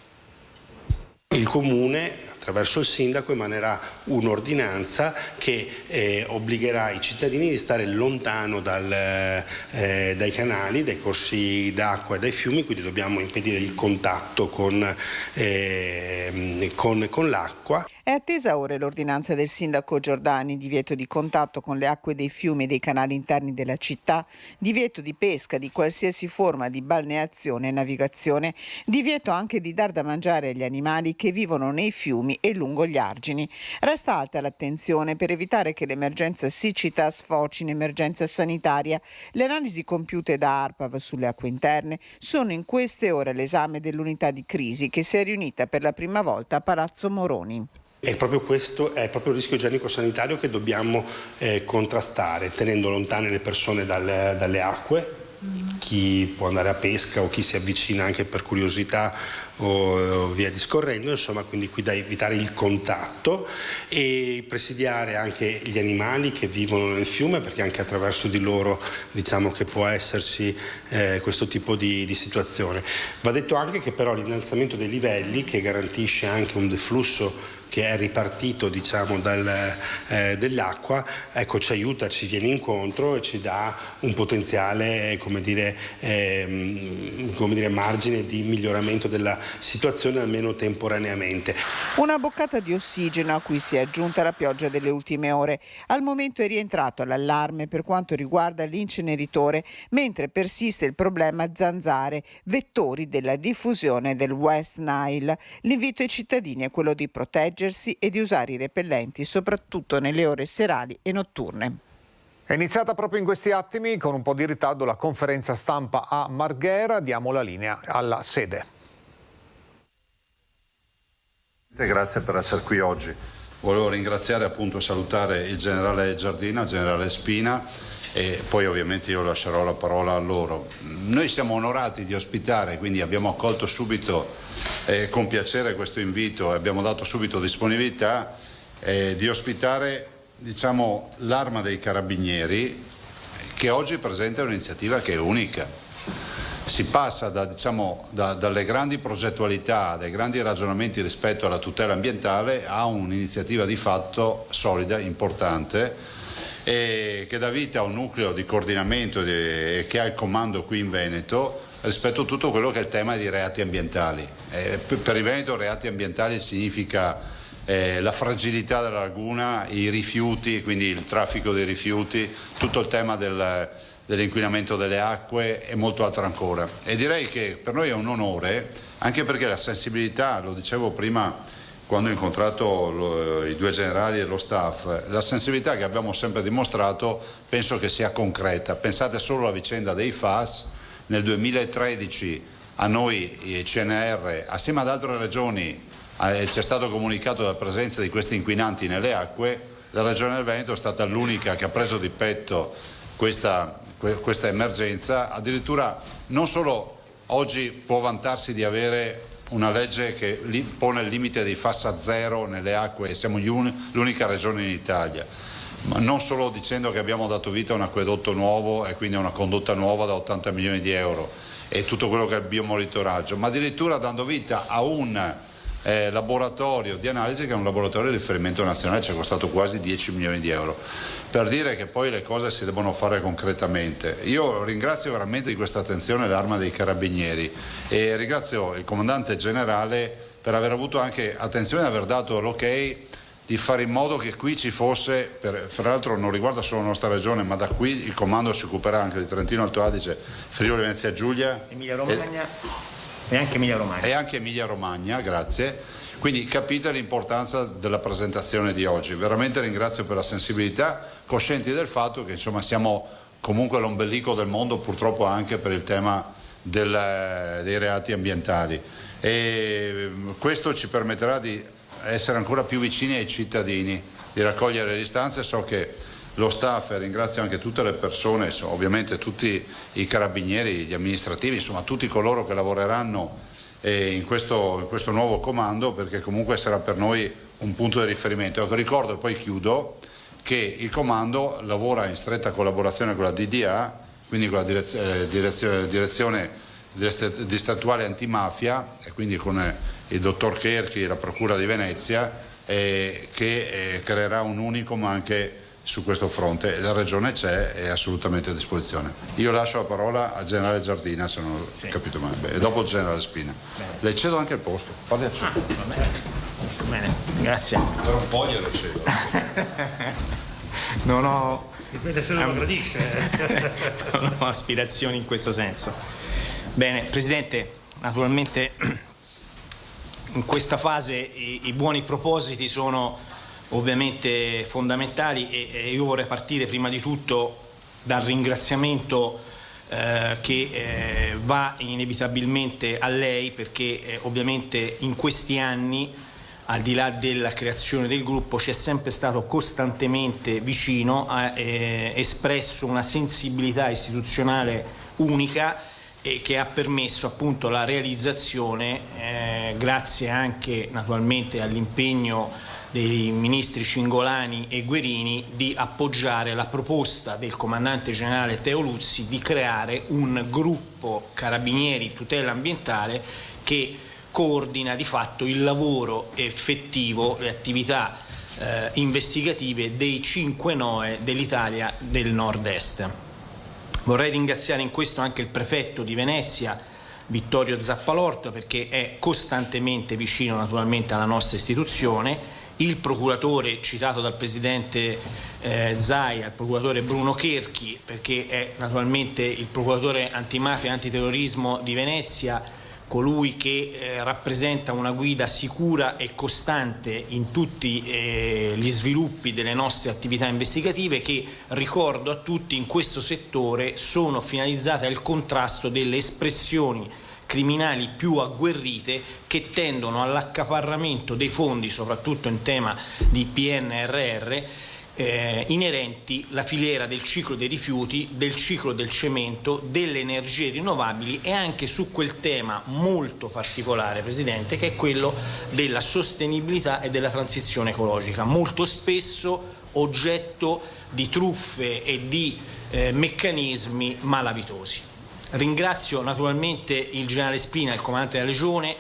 Il Comune, attraverso il sindaco, emanerà un'ordinanza che obbligherà i cittadini di stare lontano dai canali, dai corsi d'acqua e dai fiumi, quindi dobbiamo impedire il contatto con l'acqua. È attesa ora l'ordinanza del sindaco Giordani, divieto di contatto con le acque dei fiumi e dei canali interni della città, divieto di pesca, di qualsiasi forma di balneazione e navigazione, divieto anche di dar da mangiare agli animali che vivono nei fiumi e lungo gli argini. Resta alta l'attenzione per evitare che l'emergenza siccità sfoci in emergenza sanitaria. Le analisi compiute da ARPAV sulle acque interne sono in queste ore all'esame dell'unità di crisi che si è riunita per la prima volta a Palazzo Moroni. E proprio questo è proprio il rischio igienico-sanitario che dobbiamo contrastare, tenendo lontane le persone dalle acque, chi può andare a pesca o chi si avvicina anche per curiosità o via discorrendo, insomma, quindi qui da evitare il contatto e presidiare anche gli animali che vivono nel fiume, perché anche attraverso di loro diciamo che può esserci questo tipo di situazione. Va detto anche che però l'innalzamento dei livelli, che garantisce anche un deflusso che è ripartito diciamo dell'acqua, ecco, ci aiuta, ci viene incontro e ci dà un potenziale margine di miglioramento della situazione, almeno temporaneamente. Una boccata di ossigeno a cui si è aggiunta la pioggia delle ultime ore. Al momento è rientrato l'allarme per quanto riguarda l'inceneritore, mentre persiste il problema zanzare, vettori della diffusione del West Nile. L'invito ai cittadini è quello di proteggersi e di usare i repellenti, soprattutto nelle ore serali e notturne. È iniziata proprio in questi attimi, con un po' di ritardo, la conferenza stampa a Marghera. Diamo la linea alla sede. Grazie per essere qui oggi. Volevo ringraziare, appunto, salutare il generale Giardina, il generale Spina, e poi ovviamente io lascerò la parola a loro. Noi siamo onorati di ospitare, quindi abbiamo accolto subito con piacere questo invito e abbiamo dato subito disponibilità di ospitare, diciamo, l'Arma dei Carabinieri, che oggi presenta un'iniziativa che è unica. Si passa dalle grandi progettualità, dai grandi ragionamenti rispetto alla tutela ambientale a un'iniziativa di fatto solida, importante, e che dà vita a un nucleo di coordinamento che ha il comando qui in Veneto rispetto a tutto quello che è il tema di reati ambientali. Per il Veneto reati ambientali significa la fragilità della laguna, i rifiuti, quindi il traffico dei rifiuti, tutto il tema dell'inquinamento delle acque e molto altro ancora. E direi che per noi è un onore, anche perché la sensibilità, lo dicevo prima quando ho incontrato i due generali e lo staff, la sensibilità che abbiamo sempre dimostrato penso che sia concreta. Pensate solo alla vicenda dei FAS. Nel 2013 a noi il CNR, assieme ad altre regioni, ci è stato comunicato la presenza di questi inquinanti nelle acque. La Regione del Veneto è stata l'unica che ha preso di petto questa emergenza. Addirittura non solo oggi può vantarsi di avere una legge che pone il limite dei FAS a 0 nelle acque, siamo l'unica regione in Italia, ma non solo dicendo che abbiamo dato vita a un acquedotto nuovo e quindi a una condotta nuova da 80 milioni di euro e tutto quello che è il biomonitoraggio, ma addirittura dando vita a un laboratorio di analisi che è un laboratorio di riferimento nazionale, ci è costato quasi 10 milioni di euro, per dire che poi le cose si devono fare concretamente. Io ringrazio veramente di questa attenzione l'Arma dei Carabinieri e ringrazio il comandante generale per aver avuto anche attenzione e aver dato l'ok di fare in modo che qui ci fosse, fra l'altro non riguarda solo la nostra regione, ma da qui il comando si occuperà anche di Trentino Alto Adige, Friuli Venezia Giulia, Emilia Romagna e anche Emilia Romagna. E anche Emilia Romagna, grazie. Quindi capite l'importanza della presentazione di oggi. Veramente ringrazio per la sensibilità, coscienti del fatto che insomma siamo comunque l'ombelico del mondo, purtroppo anche per il tema dei reati ambientali. E questo ci permetterà di essere ancora più vicini ai cittadini, di raccogliere le istanze. So che lo staff, e ringrazio anche tutte le persone, ovviamente tutti i carabinieri, gli amministrativi, insomma tutti coloro che lavoreranno in questo nuovo comando, perché comunque sarà per noi un punto di riferimento. Ricordo, e poi chiudo, che il comando lavora in stretta collaborazione con la DDA, quindi con la direzione distrettuale antimafia, e quindi con il dottor Cherchi e la Procura di Venezia, che creerà un unicum anche su questo fronte. La Regione c'è, è assolutamente a disposizione. Io lascio la parola al generale Giardina, se non ho capito male, e dopo il generale Spina. Le cedo anche il posto. Parli a cedo. Bene, grazie. Per un po' glielo cedo. Non ho... Dipende se lo gradisce. Non ho aspirazioni in questo senso. Bene, Presidente, naturalmente in questa fase i buoni propositi sono ovviamente fondamentali e io vorrei partire prima di tutto dal ringraziamento che va inevitabilmente a lei, perché ovviamente in questi anni, al di là della creazione del gruppo, ci è sempre stato costantemente vicino, ha espresso una sensibilità istituzionale unica e che ha permesso appunto la realizzazione, grazie anche naturalmente all'impegno dei ministri Cingolani e Guerini, di appoggiare la proposta del comandante generale Teo Luzzi di creare un gruppo Carabinieri tutela ambientale che coordina di fatto il lavoro effettivo, le attività investigative dei 5 NOE dell'Italia del nord-est. Vorrei ringraziare in questo anche il prefetto di Venezia, Vittorio Zappalorto, perché è costantemente vicino naturalmente alla nostra istituzione, il procuratore citato dal Presidente Zaia, il procuratore Bruno Cherchi, perché è naturalmente il procuratore antimafia e antiterrorismo di Venezia, colui che rappresenta una guida sicura e costante in tutti gli sviluppi delle nostre attività investigative, che, ricordo a tutti, in questo settore sono finalizzate al contrasto delle espressioni criminali più agguerrite che tendono all'accaparramento dei fondi, soprattutto in tema di PNRR, inerenti alla filiera del ciclo dei rifiuti, del ciclo del cemento, delle energie rinnovabili e anche su quel tema molto particolare, Presidente, che è quello della sostenibilità e della transizione ecologica, molto spesso oggetto di truffe e di meccanismi malavitosi. Ringrazio naturalmente il generale Spina, il comandante della Legione,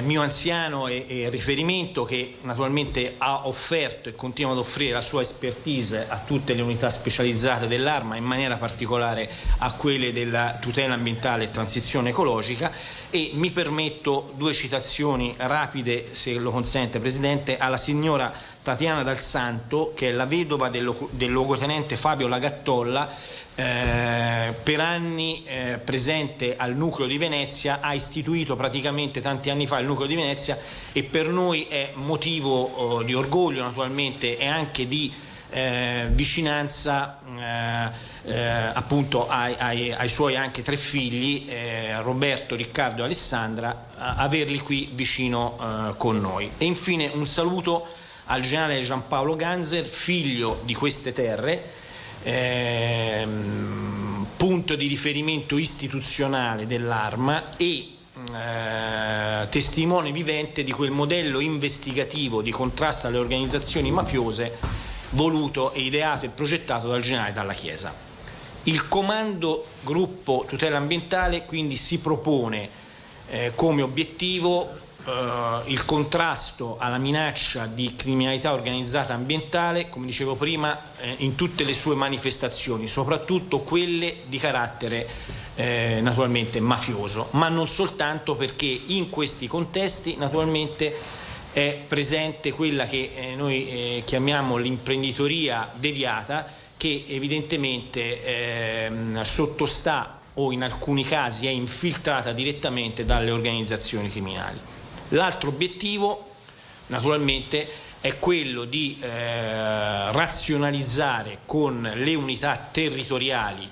mio anziano e riferimento, che naturalmente ha offerto e continua ad offrire la sua expertise a tutte le unità specializzate dell'Arma, in maniera particolare a quelle della tutela ambientale e transizione ecologica. E mi permetto 2 citazioni rapide, se lo consente Presidente, alla signora Tatiana Dal Santo, che è la vedova del luogotenente Fabio Lagattolla, per anni presente al nucleo di Venezia, ha istituito praticamente tanti anni fa il nucleo di Venezia, e per noi è motivo di orgoglio naturalmente e anche di vicinanza appunto ai suoi anche 3 figli, Roberto, Riccardo e Alessandra, averli qui vicino con noi. E infine un saluto al generale Giampaolo Ganzer, figlio di queste terre, punto di riferimento istituzionale dell'Arma e testimone vivente di quel modello investigativo di contrasto alle organizzazioni mafiose voluto e ideato e progettato dal generale Dalla Chiesa. Il comando gruppo tutela ambientale quindi si propone come obiettivo il contrasto alla minaccia di criminalità organizzata ambientale, come dicevo prima, in tutte le sue manifestazioni, soprattutto quelle di carattere naturalmente mafioso, ma non soltanto, perché in questi contesti naturalmente è presente quella che noi chiamiamo l'imprenditoria deviata, che evidentemente sottostà o in alcuni casi è infiltrata direttamente dalle organizzazioni criminali. L'altro obiettivo naturalmente è quello di razionalizzare con le unità territoriali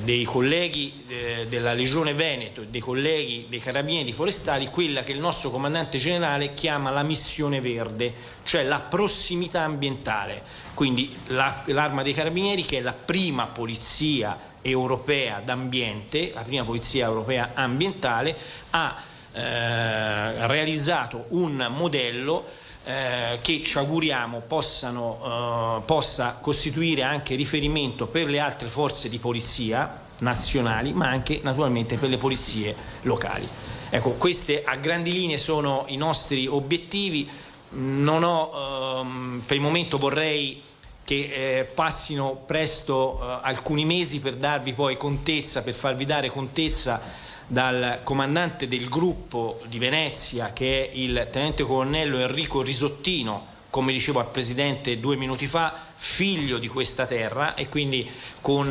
dei colleghi della Legione Veneto e dei colleghi dei Carabinieri Forestali quella che il nostro comandante generale chiama la missione verde, cioè la prossimità ambientale. Quindi l'Arma dei Carabinieri, che è la prima polizia europea d'ambiente, la prima polizia europea ambientale, ha realizzato un modello che ci auguriamo possa costituire anche riferimento per le altre forze di polizia nazionali, ma anche naturalmente per le polizie locali. Ecco, queste a grandi linee sono i nostri obiettivi. Non ho per il momento, vorrei che passino presto alcuni mesi per darvi poi contezza, per farvi dare contezza dal comandante del gruppo di Venezia, che è il tenente colonnello Enrico Risottino, come dicevo al Presidente 2 minuti fa, figlio di questa terra, e quindi con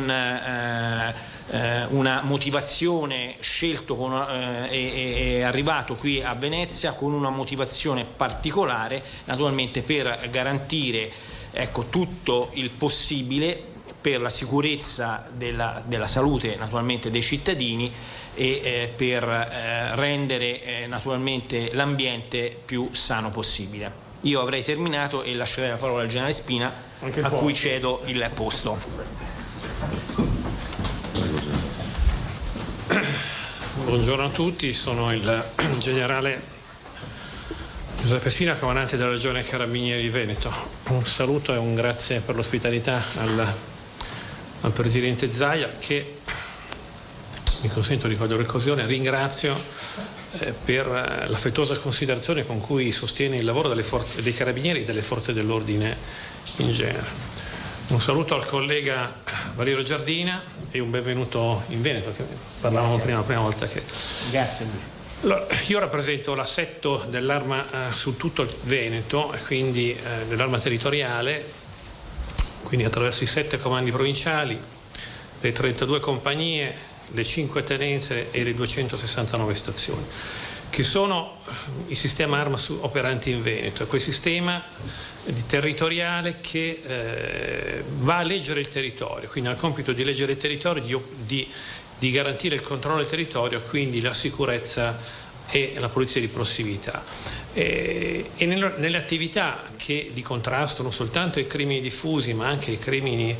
una motivazione scelto è arrivato qui a Venezia con una motivazione particolare, naturalmente per garantire tutto il possibile per la sicurezza della salute naturalmente dei cittadini e per rendere naturalmente l'ambiente più sano possibile. Io avrei terminato e lascerei la parola al generale Spina, a cui cedo il posto. Buongiorno a tutti, sono il generale Giuseppe Spina, comandante della Regione Carabinieri Veneto. Un saluto e un grazie per l'ospitalità al Presidente Zaia, che mi consento di cogliere l'occasione, ringrazio per l'affettuosa considerazione con cui sostiene il lavoro dei Carabinieri e delle forze dell'ordine in genere. Un saluto al collega Valerio Giardina e un benvenuto in Veneto, che parlavamo prima, la prima volta che... Grazie. Allora, io rappresento l'assetto dell'Arma su tutto il Veneto, e quindi dell'Arma territoriale, quindi attraverso i 7 comandi provinciali, le 32 compagnie, le 5 tenenze e le 269 stazioni, che sono il sistema Arma operanti in Veneto, quel sistema territoriale che va a leggere il territorio, quindi ha il compito di leggere il territorio, di garantire il controllo del territorio, quindi la sicurezza e la polizia di prossimità. E nelle attività di contrasto non soltanto ai crimini diffusi, ma anche ai crimini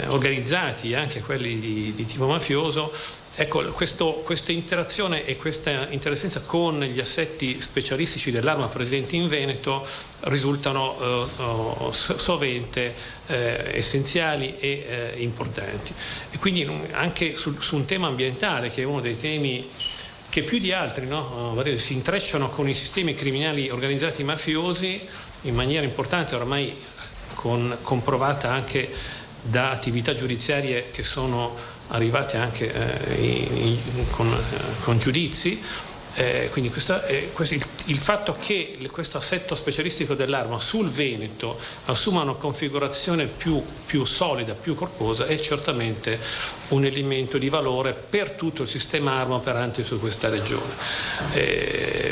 organizzati, anche quelli di tipo mafioso, ecco, questa interazione e questa interessenza con gli assetti specialistici dell'Arma presenti in Veneto risultano sovente essenziali e importanti. E quindi anche su un tema ambientale, che è uno dei temi che più di altri si intrecciano con i sistemi criminali organizzati mafiosi in maniera importante, oramai comprovata anche da attività giudiziarie che sono arrivate anche con giudizi. Quindi il fatto che questo assetto specialistico dell'Arma sul Veneto assuma una configurazione più solida, più corposa, è certamente un elemento di valore per tutto il sistema Arma operante su questa regione.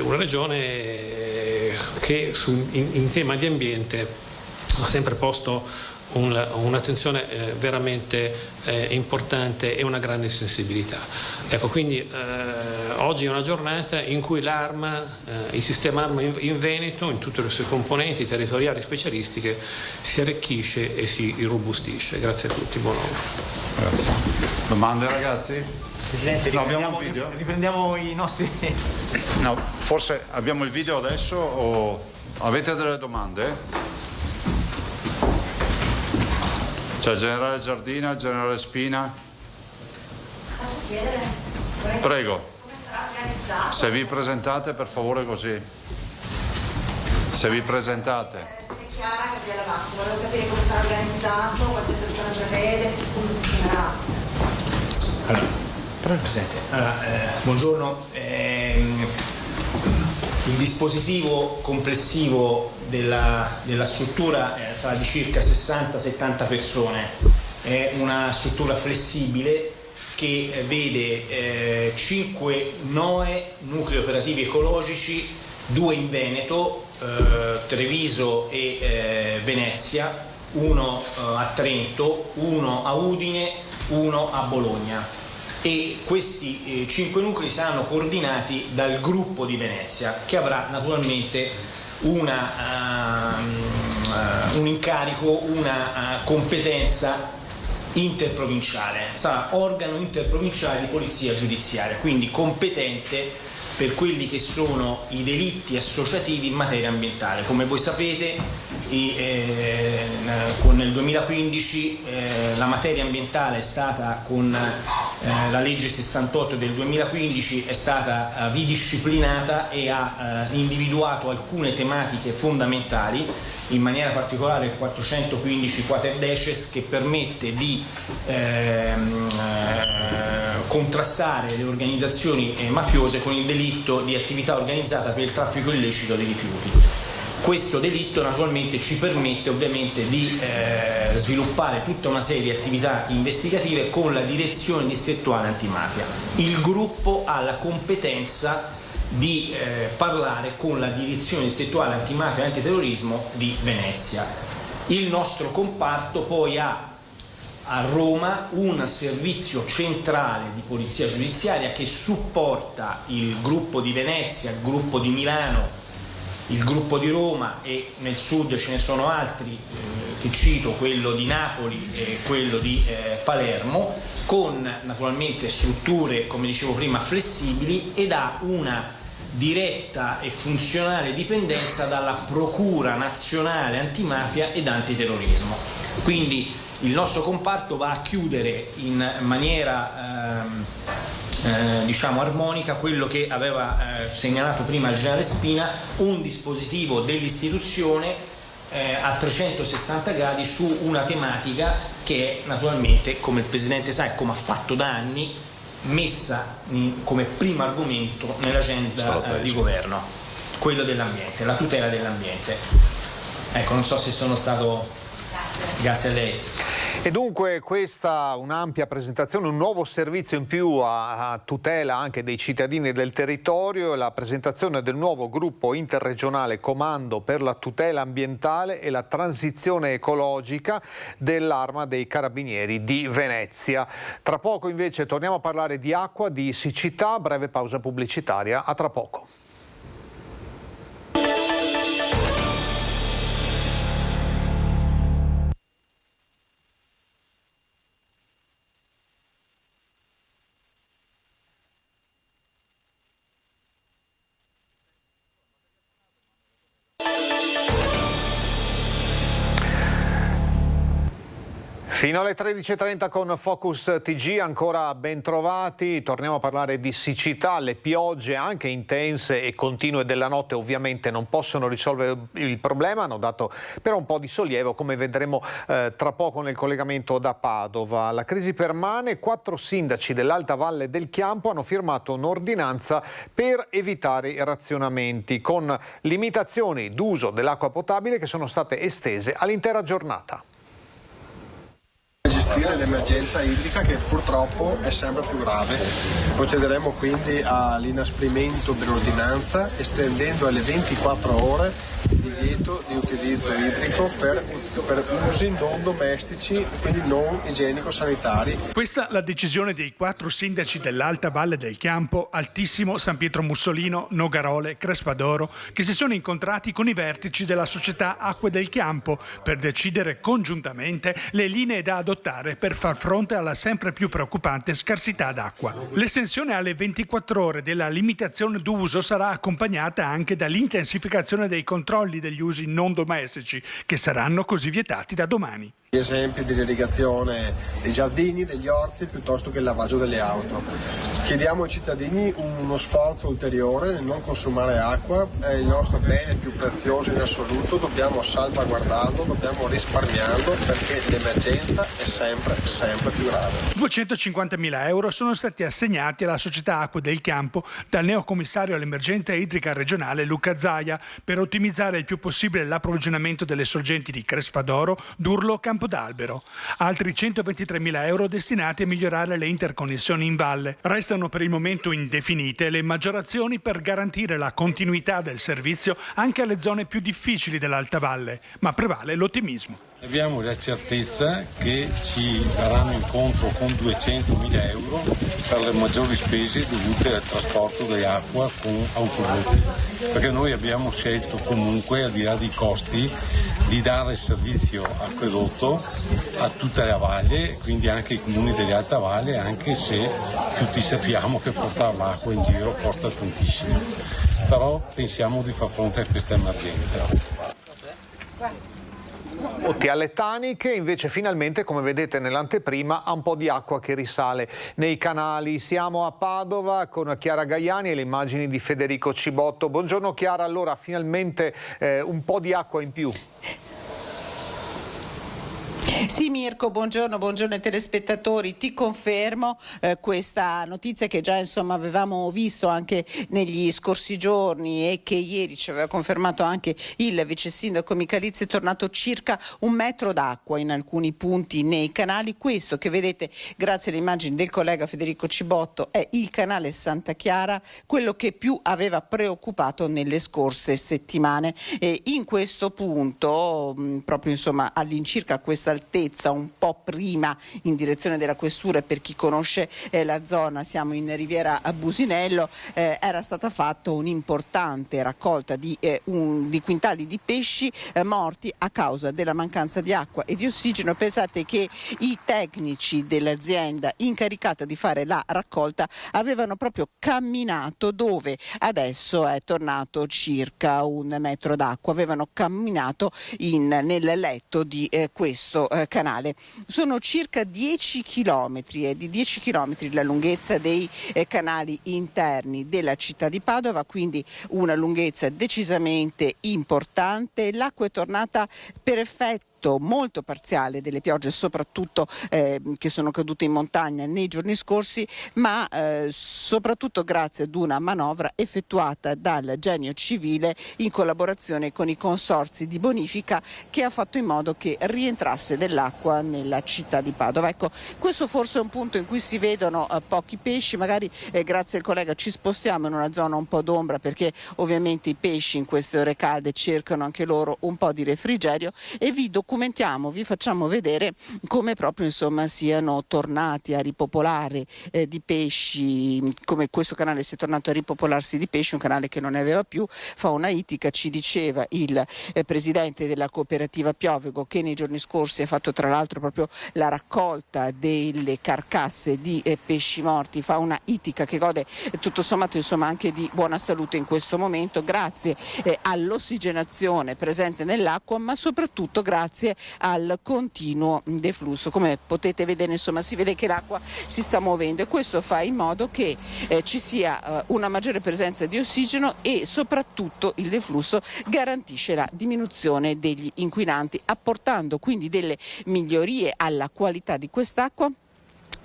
Una regione che in tema di ambiente ha sempre posto un'attenzione veramente importante e una grande sensibilità. Ecco, quindi oggi è una giornata in cui l'Arma, il sistema Arma in Veneto, in tutte le sue componenti territoriali specialistiche, si arricchisce e si irrobustisce. Grazie a tutti, buon lavoro. Grazie. Domande, ragazzi? Presidente, riprendiamo i nostri... No, forse abbiamo il video adesso o avete delle domande? C'è il generale Giardina, il generale Spina. Posso chiedere? Prego. Come sarà organizzato? Se vi presentate, per favore, così. Se vi presentate. È Chiara Gabriella Bassi, volevo capire come sarà organizzato, quante persone prevede, come funzionerà. Allora, Presidente, buongiorno. Il dispositivo complessivo della struttura sarà di circa 60-70 persone. È una struttura flessibile che vede 5 NOE, nuclei operativi ecologici, 2 in Veneto, Treviso e Venezia, 1 a Trento, 1 a Udine, 1 a Bologna. E questi 5 nuclei saranno coordinati dal gruppo di Venezia, che avrà naturalmente un incarico, una competenza interprovinciale, sarà organo interprovinciale di polizia giudiziaria, quindi competente per quelli che sono i delitti associativi in materia ambientale. Come voi sapete, nel 2015 la materia ambientale è stata, con la legge 68 del 2015, è stata ridisciplinata e ha individuato alcune tematiche fondamentali, in maniera particolare il 415 quater decies, che permette di contrastare le organizzazioni mafiose con il delitto di attività organizzata per il traffico illecito dei rifiuti. Questo delitto naturalmente ci permette ovviamente di sviluppare tutta una serie di attività investigative con la direzione distrettuale antimafia. Il gruppo ha la competenza di parlare con la direzione distrettuale antimafia e antiterrorismo di Venezia. Il nostro comparto poi ha a Roma un servizio centrale di polizia giudiziaria che supporta il gruppo di Venezia, il gruppo di Milano, il gruppo di Roma, e nel sud ce ne sono altri che cito, quello di Napoli e quello di Palermo, con naturalmente strutture, come dicevo prima, flessibili, ed ha una diretta e funzionale dipendenza dalla Procura Nazionale Antimafia ed Antiterrorismo. Quindi il nostro comparto va a chiudere in maniera armonica quello che aveva segnalato prima il generale Spina, un dispositivo dell'istituzione a 360 gradi su una tematica che è naturalmente, come il Presidente sa e come ha fatto da anni, messa come primo argomento nell'agenda di governo, quello dell'ambiente, la tutela dell'ambiente. Ecco, non so se sono stato... Grazie a lei. E dunque questa un'ampia presentazione, un nuovo servizio in più a tutela anche dei cittadini del territorio, la presentazione del nuovo gruppo interregionale Comando per la tutela ambientale e la transizione ecologica dell'Arma dei Carabinieri di Venezia. Tra poco invece torniamo a parlare di acqua, di siccità, breve pausa pubblicitaria, a tra poco. Fino alle 13.30 con Focus TG, ancora ben trovati. Torniamo a parlare di siccità. Le piogge anche intense e continue della notte ovviamente non possono risolvere il problema, hanno dato però un po' di sollievo, come vedremo tra poco nel collegamento da Padova. La crisi permane, 4 sindaci dell'Alta Valle del Chiampo hanno firmato un'ordinanza per evitare i razionamenti, con limitazioni d'uso dell'acqua potabile che sono state estese all'intera giornata. Gestire l'emergenza idrica, che purtroppo è sempre più grave. Procederemo quindi all'inasprimento dell'ordinanza, estendendo alle 24 ore il divieto di utilizzo idrico per usi non domestici, quindi non igienico-sanitari. Questa la decisione dei 4 sindaci dell'Alta Valle del Chiampo, Altissimo, San Pietro Mussolino, Nogarole, Crespadoro, che si sono incontrati con i vertici della società Acque del Chiampo per decidere congiuntamente le linee da adottare per far fronte alla sempre più preoccupante scarsità d'acqua. L'estensione alle 24 ore della limitazione d'uso sarà accompagnata anche dall'intensificazione dei controlli degli usi non domestici, che saranno così vietati da domani. Esempi dell'irrigazione dei giardini, degli orti, piuttosto che il lavaggio delle auto. Chiediamo ai cittadini uno sforzo ulteriore nel non consumare acqua, è il nostro bene più prezioso in assoluto, dobbiamo salvaguardarlo, dobbiamo risparmiarlo, perché l'emergenza è sempre più grave. 250.000 euro sono stati assegnati alla società Acque del Chiampo dal neocommissario all'emergenza idrica regionale Luca Zaia per ottimizzare il più possibile l'approvvigionamento delle sorgenti di Crespadoro, Durlo, Campodalbero. Altri 123.000 euro destinati a migliorare le interconnessioni in valle. Restano per il momento indefinite le maggiorazioni per garantire la continuità del servizio anche alle zone più difficili dell'Alta Valle, ma prevale l'ottimismo. Abbiamo la certezza che ci daranno incontro con 200.000 euro per le maggiori spese dovute al trasporto dell'acqua con autobotti, perché noi abbiamo scelto comunque, al di là dei costi, di dare servizio acquedotto a tutta la valle, quindi anche ai comuni dell'Alta Valle, anche se tutti sappiamo che portare l'acqua in giro costa tantissimo. Però pensiamo di far fronte a questa emergenza. Otti alle Taniche, invece finalmente, come vedete nell'anteprima, ha un po' di acqua che risale nei canali. Siamo a Padova con Chiara Gaiani e le immagini di Federico Cibotto. Buongiorno Chiara, allora finalmente un po' di acqua in più. Sì Mirko, buongiorno ai telespettatori, ti confermo questa notizia che già avevamo visto anche negli scorsi giorni e che ieri ci aveva confermato anche il vice sindaco Michalizzi. È tornato circa 1 metro d'acqua in alcuni punti nei canali. Questo che vedete grazie alle immagini del collega Federico Cibotto è il canale Santa Chiara, quello che più aveva preoccupato nelle scorse settimane, e in questo punto proprio all'incirca questa altezza, un po' prima in direzione della questura, per chi conosce la zona, siamo in Riviera a Businello, era stata fatta un'importante raccolta di quintali di pesci morti a causa della mancanza di acqua e di ossigeno. Pensate che i tecnici dell'azienda incaricata di fare la raccolta avevano proprio camminato dove adesso è tornato circa 1 metro d'acqua, avevano camminato nel letto di questo canale. Sono circa 10 chilometri, è di 10 chilometri la lunghezza dei canali interni della città di Padova, quindi una lunghezza decisamente importante. L'acqua è tornata per effetto molto parziale delle piogge, soprattutto che sono cadute in montagna nei giorni scorsi, ma soprattutto grazie ad una manovra effettuata dal Genio Civile in collaborazione con i consorzi di bonifica, che ha fatto in modo che rientrasse dell'acqua nella città di Padova. Ecco, questo forse è un punto in cui si vedono pochi pesci, magari grazie al collega ci spostiamo in una zona un po' d'ombra, perché ovviamente i pesci in queste ore calde cercano anche loro un po' di refrigerio, e vi facciamo vedere come proprio siano tornati a ripopolare di pesci, come questo canale sia tornato a ripopolarsi di pesci, un canale che non ne aveva più. Fauna ittica, ci diceva il presidente della cooperativa Piovego, che nei giorni scorsi ha fatto tra l'altro proprio la raccolta delle carcasse di pesci morti. Fauna ittica che gode tutto sommato anche di buona salute in questo momento, grazie all'ossigenazione presente nell'acqua, ma soprattutto grazie grazie al continuo deflusso. Come potete vedere, insomma, si vede che l'acqua si sta muovendo e questo fa in modo che ci sia una maggiore presenza di ossigeno e soprattutto il deflusso garantisce la diminuzione degli inquinanti, apportando quindi delle migliorie alla qualità di quest'acqua.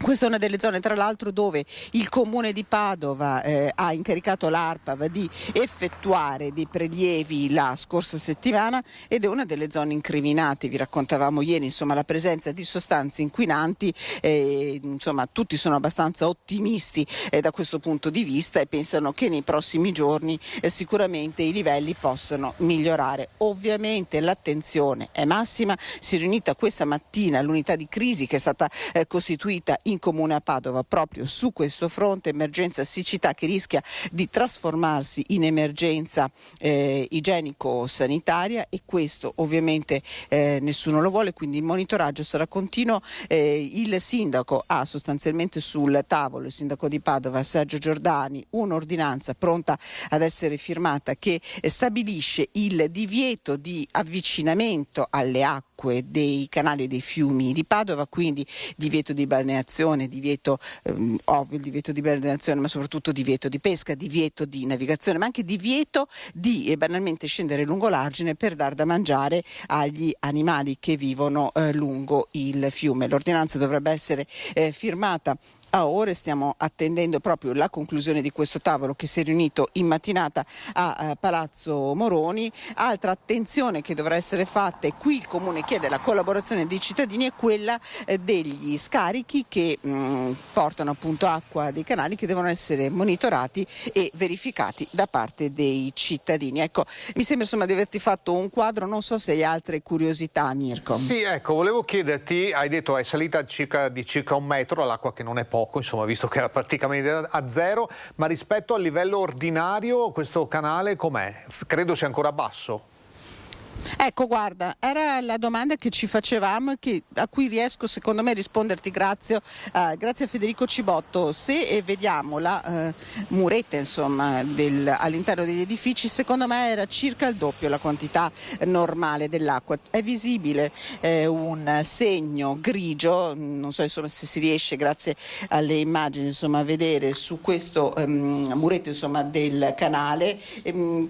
Questa è una delle zone, tra l'altro, dove il Comune di Padova ha incaricato l'ARPAV di effettuare dei prelievi la scorsa settimana ed è una delle zone incriminate. Vi raccontavamo ieri, insomma, la presenza di sostanze inquinanti. Insomma, tutti sono abbastanza ottimisti da questo punto di vista e pensano che nei prossimi giorni sicuramente i livelli possano migliorare. Ovviamente l'attenzione è massima. Si è riunita questa mattina l'unità di crisi che è stata costituita in Comune a Padova proprio su questo fronte, emergenza siccità che rischia di trasformarsi in emergenza igienico-sanitaria e questo ovviamente nessuno lo vuole, quindi il monitoraggio sarà continuo. Il sindaco ha sostanzialmente sul tavolo, il sindaco di Padova Sergio Giordani, un'ordinanza pronta ad essere firmata che stabilisce il divieto di avvicinamento alle acque dei canali e dei fiumi di Padova, quindi divieto di balneazione, divieto ovvio il divieto di balneazione, ma soprattutto divieto di pesca, divieto di navigazione, ma anche divieto di banalmente scendere lungo l'argine per dar da mangiare agli animali che vivono lungo il fiume. L'ordinanza dovrebbe essere firmata a ore, stiamo attendendo proprio la conclusione di questo tavolo che si è riunito in mattinata a Palazzo Moroni. Altra attenzione che dovrà essere fatta, e qui il Comune chiede la collaborazione dei cittadini, è quella degli scarichi che portano appunto acqua dei canali, che devono essere monitorati e verificati da parte dei cittadini. Ecco, mi sembra insomma di averti fatto un quadro, non so se hai altre curiosità, Mirko. Sì, ecco, volevo chiederti, hai detto è salita di circa 1 metro l'acqua, che non è poco, insomma, visto che era praticamente a zero, ma rispetto al livello ordinario questo canale com'è? Credo sia ancora basso. Ecco, guarda, era la domanda che ci facevamo e a cui riesco secondo me a risponderti grazie a Federico Cibotto. Se vediamo la muretta insomma all'interno degli edifici, secondo me era circa il doppio la quantità normale dell'acqua. È visibile un segno grigio, non so insomma se si riesce grazie alle immagini insomma a vedere su questo muretto insomma del canale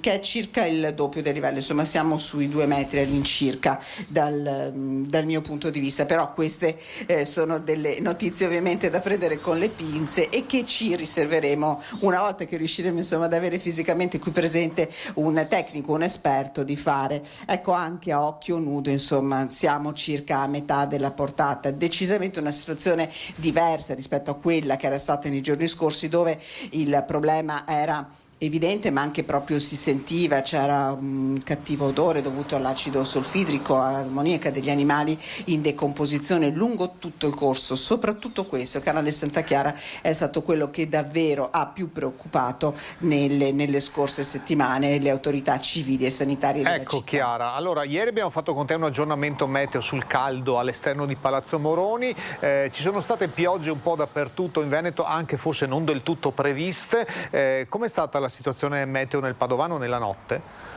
che è circa il doppio del livello, insomma siamo sui 2 metri all'incirca dal mio punto di vista, però queste sono delle notizie ovviamente da prendere con le pinze e che ci riserveremo una volta che riusciremo insomma ad avere fisicamente qui presente un tecnico, un esperto, di fare. Ecco, anche a occhio nudo insomma siamo circa a metà della portata, decisamente una situazione diversa rispetto a quella che era stata nei giorni scorsi, dove il problema era evidente ma anche proprio si sentiva, c'era un cattivo odore dovuto all'acido solfidrico, ammoniaca degli animali in decomposizione lungo tutto il corso. Soprattutto questo, il canale Santa Chiara, è stato quello che davvero ha più preoccupato nelle scorse settimane le autorità civili e sanitarie della Ecco città. Chiara, allora ieri abbiamo fatto con te un aggiornamento meteo sul caldo all'esterno di Palazzo Moroni, ci sono state piogge un po' dappertutto in Veneto, anche forse non del tutto previste. Com'è stata la situazione meteo nel Padovano nella notte?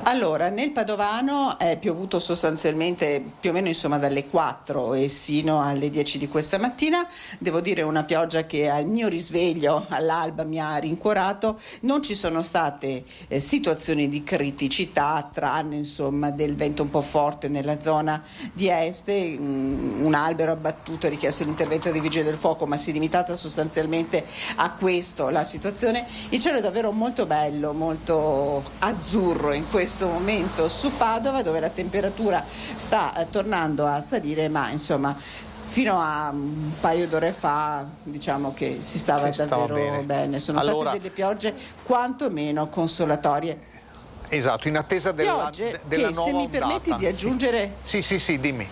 Allora, nel Padovano è piovuto sostanzialmente più o meno insomma dalle 4 e sino alle 10 di questa mattina. Devo dire una pioggia che al mio risveglio all'alba mi ha rincuorato. Non ci sono state situazioni di criticità, tranne insomma del vento un po' forte nella zona di Este, un albero abbattuto, ha richiesto l'intervento dei vigili del fuoco, ma si è limitata sostanzialmente a questo la situazione. Il cielo è davvero molto bello, molto azzurro in questo momento su Padova, dove la temperatura sta tornando a salire, ma insomma fino a un paio d'ore fa diciamo che si stava davvero bene. Sono state delle piogge quantomeno consolatorie. Esatto, in attesa della piogge della che, nuova se mi ondata. permetti di aggiungere Sì, dimmi.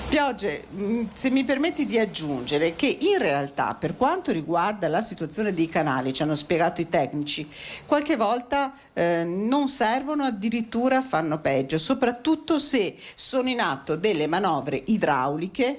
Piogge, se mi permetti di aggiungere che in realtà per quanto riguarda la situazione dei canali, ci hanno spiegato i tecnici, qualche volta non servono, addirittura fanno peggio, soprattutto se sono in atto delle manovre idrauliche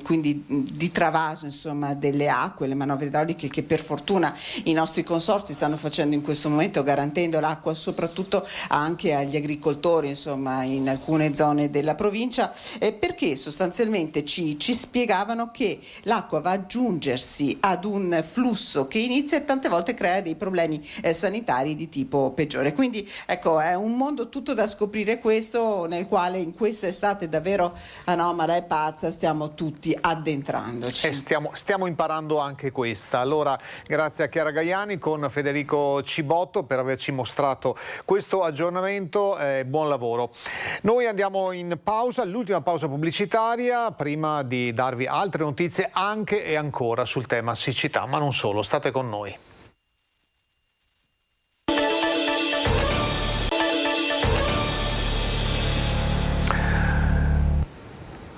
quindi di travaso, insomma, delle acque, le manovre idrauliche che per fortuna i nostri consorzi stanno facendo in questo momento, garantendo l'acqua soprattutto anche agli agricoltori, insomma, in alcune zone della provincia, perché sostanzialmente ci spiegavano che l'acqua va ad aggiungersi ad un flusso che inizia e tante volte crea dei problemi sanitari di tipo peggiore. Quindi ecco, è un mondo tutto da scoprire questo, nel quale in questa estate davvero anomala e pazza stiamo tutti addentrandoci. E stiamo imparando anche questa. Allora, grazie a Chiara Gaiani con Federico Cibotto per averci mostrato questo aggiornamento. Buon lavoro. Noi andiamo in pausa, l'ultima pausa pubblicitaria, prima di darvi altre notizie anche e ancora sul tema siccità, ma non solo. State con noi.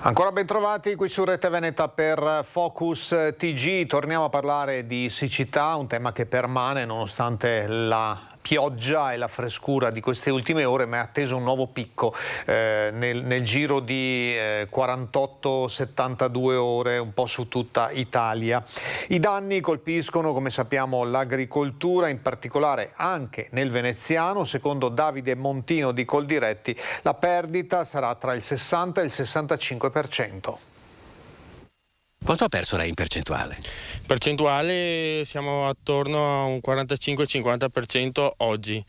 Ancora ben trovati qui su Rete Veneta per Focus TG. Torniamo a parlare di siccità, un tema che permane nonostante la pioggia e la frescura di queste ultime ore, ma è atteso un nuovo picco nel giro di 48-72 ore un po' su tutta Italia. I danni colpiscono, come sappiamo, l'agricoltura, in particolare anche nel veneziano. Secondo Davide Montino di Coldiretti la perdita sarà tra il 60 e il 65%. Quanto ha perso lei in percentuale? Percentuale siamo attorno a un 45-50% oggi,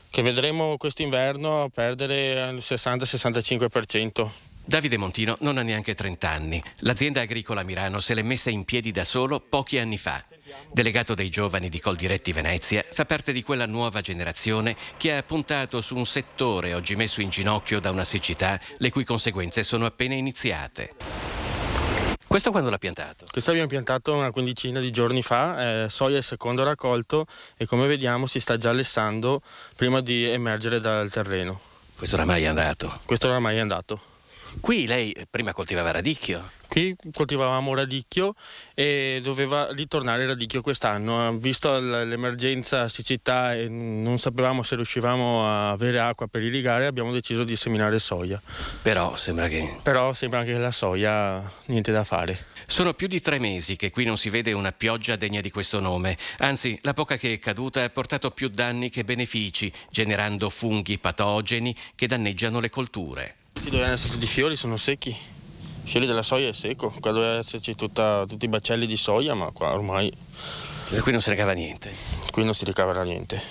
che vedremo quest'inverno perdere il 60-65%. Davide Montino non ha neanche 30 anni. L'azienda agricola Mirano se l'è messa in piedi da solo pochi anni fa. Delegato dei giovani di Coldiretti Venezia, fa parte di quella nuova generazione che ha puntato su un settore oggi messo in ginocchio da una siccità le cui conseguenze sono appena iniziate. Questo quando l'ha piantato? Questo abbiamo piantato una quindicina di giorni fa, soia è il secondo raccolto e come vediamo si sta già lessando prima di emergere dal terreno. Questo oramai è andato? Questo oramai è andato. Qui lei prima coltivava radicchio? Qui coltivavamo radicchio e doveva ritornare il radicchio quest'anno. Visto l'emergenza siccità e non sapevamo se riuscivamo a avere acqua per irrigare, abbiamo deciso di seminare soia. Però sembra anche che la soia niente da fare. Sono più di 3 mesi che qui non si vede una pioggia degna di questo nome. Anzi, la poca che è caduta ha portato più danni che benefici, generando funghi patogeni che danneggiano le colture. Questi dovevano essere tutti i fiori, sono secchi. I fiori della soia è secco, qua doveva esserci tutti i baccelli di soia, ma qua ormai... Per cui non si ricava niente? Qui non si ricava niente.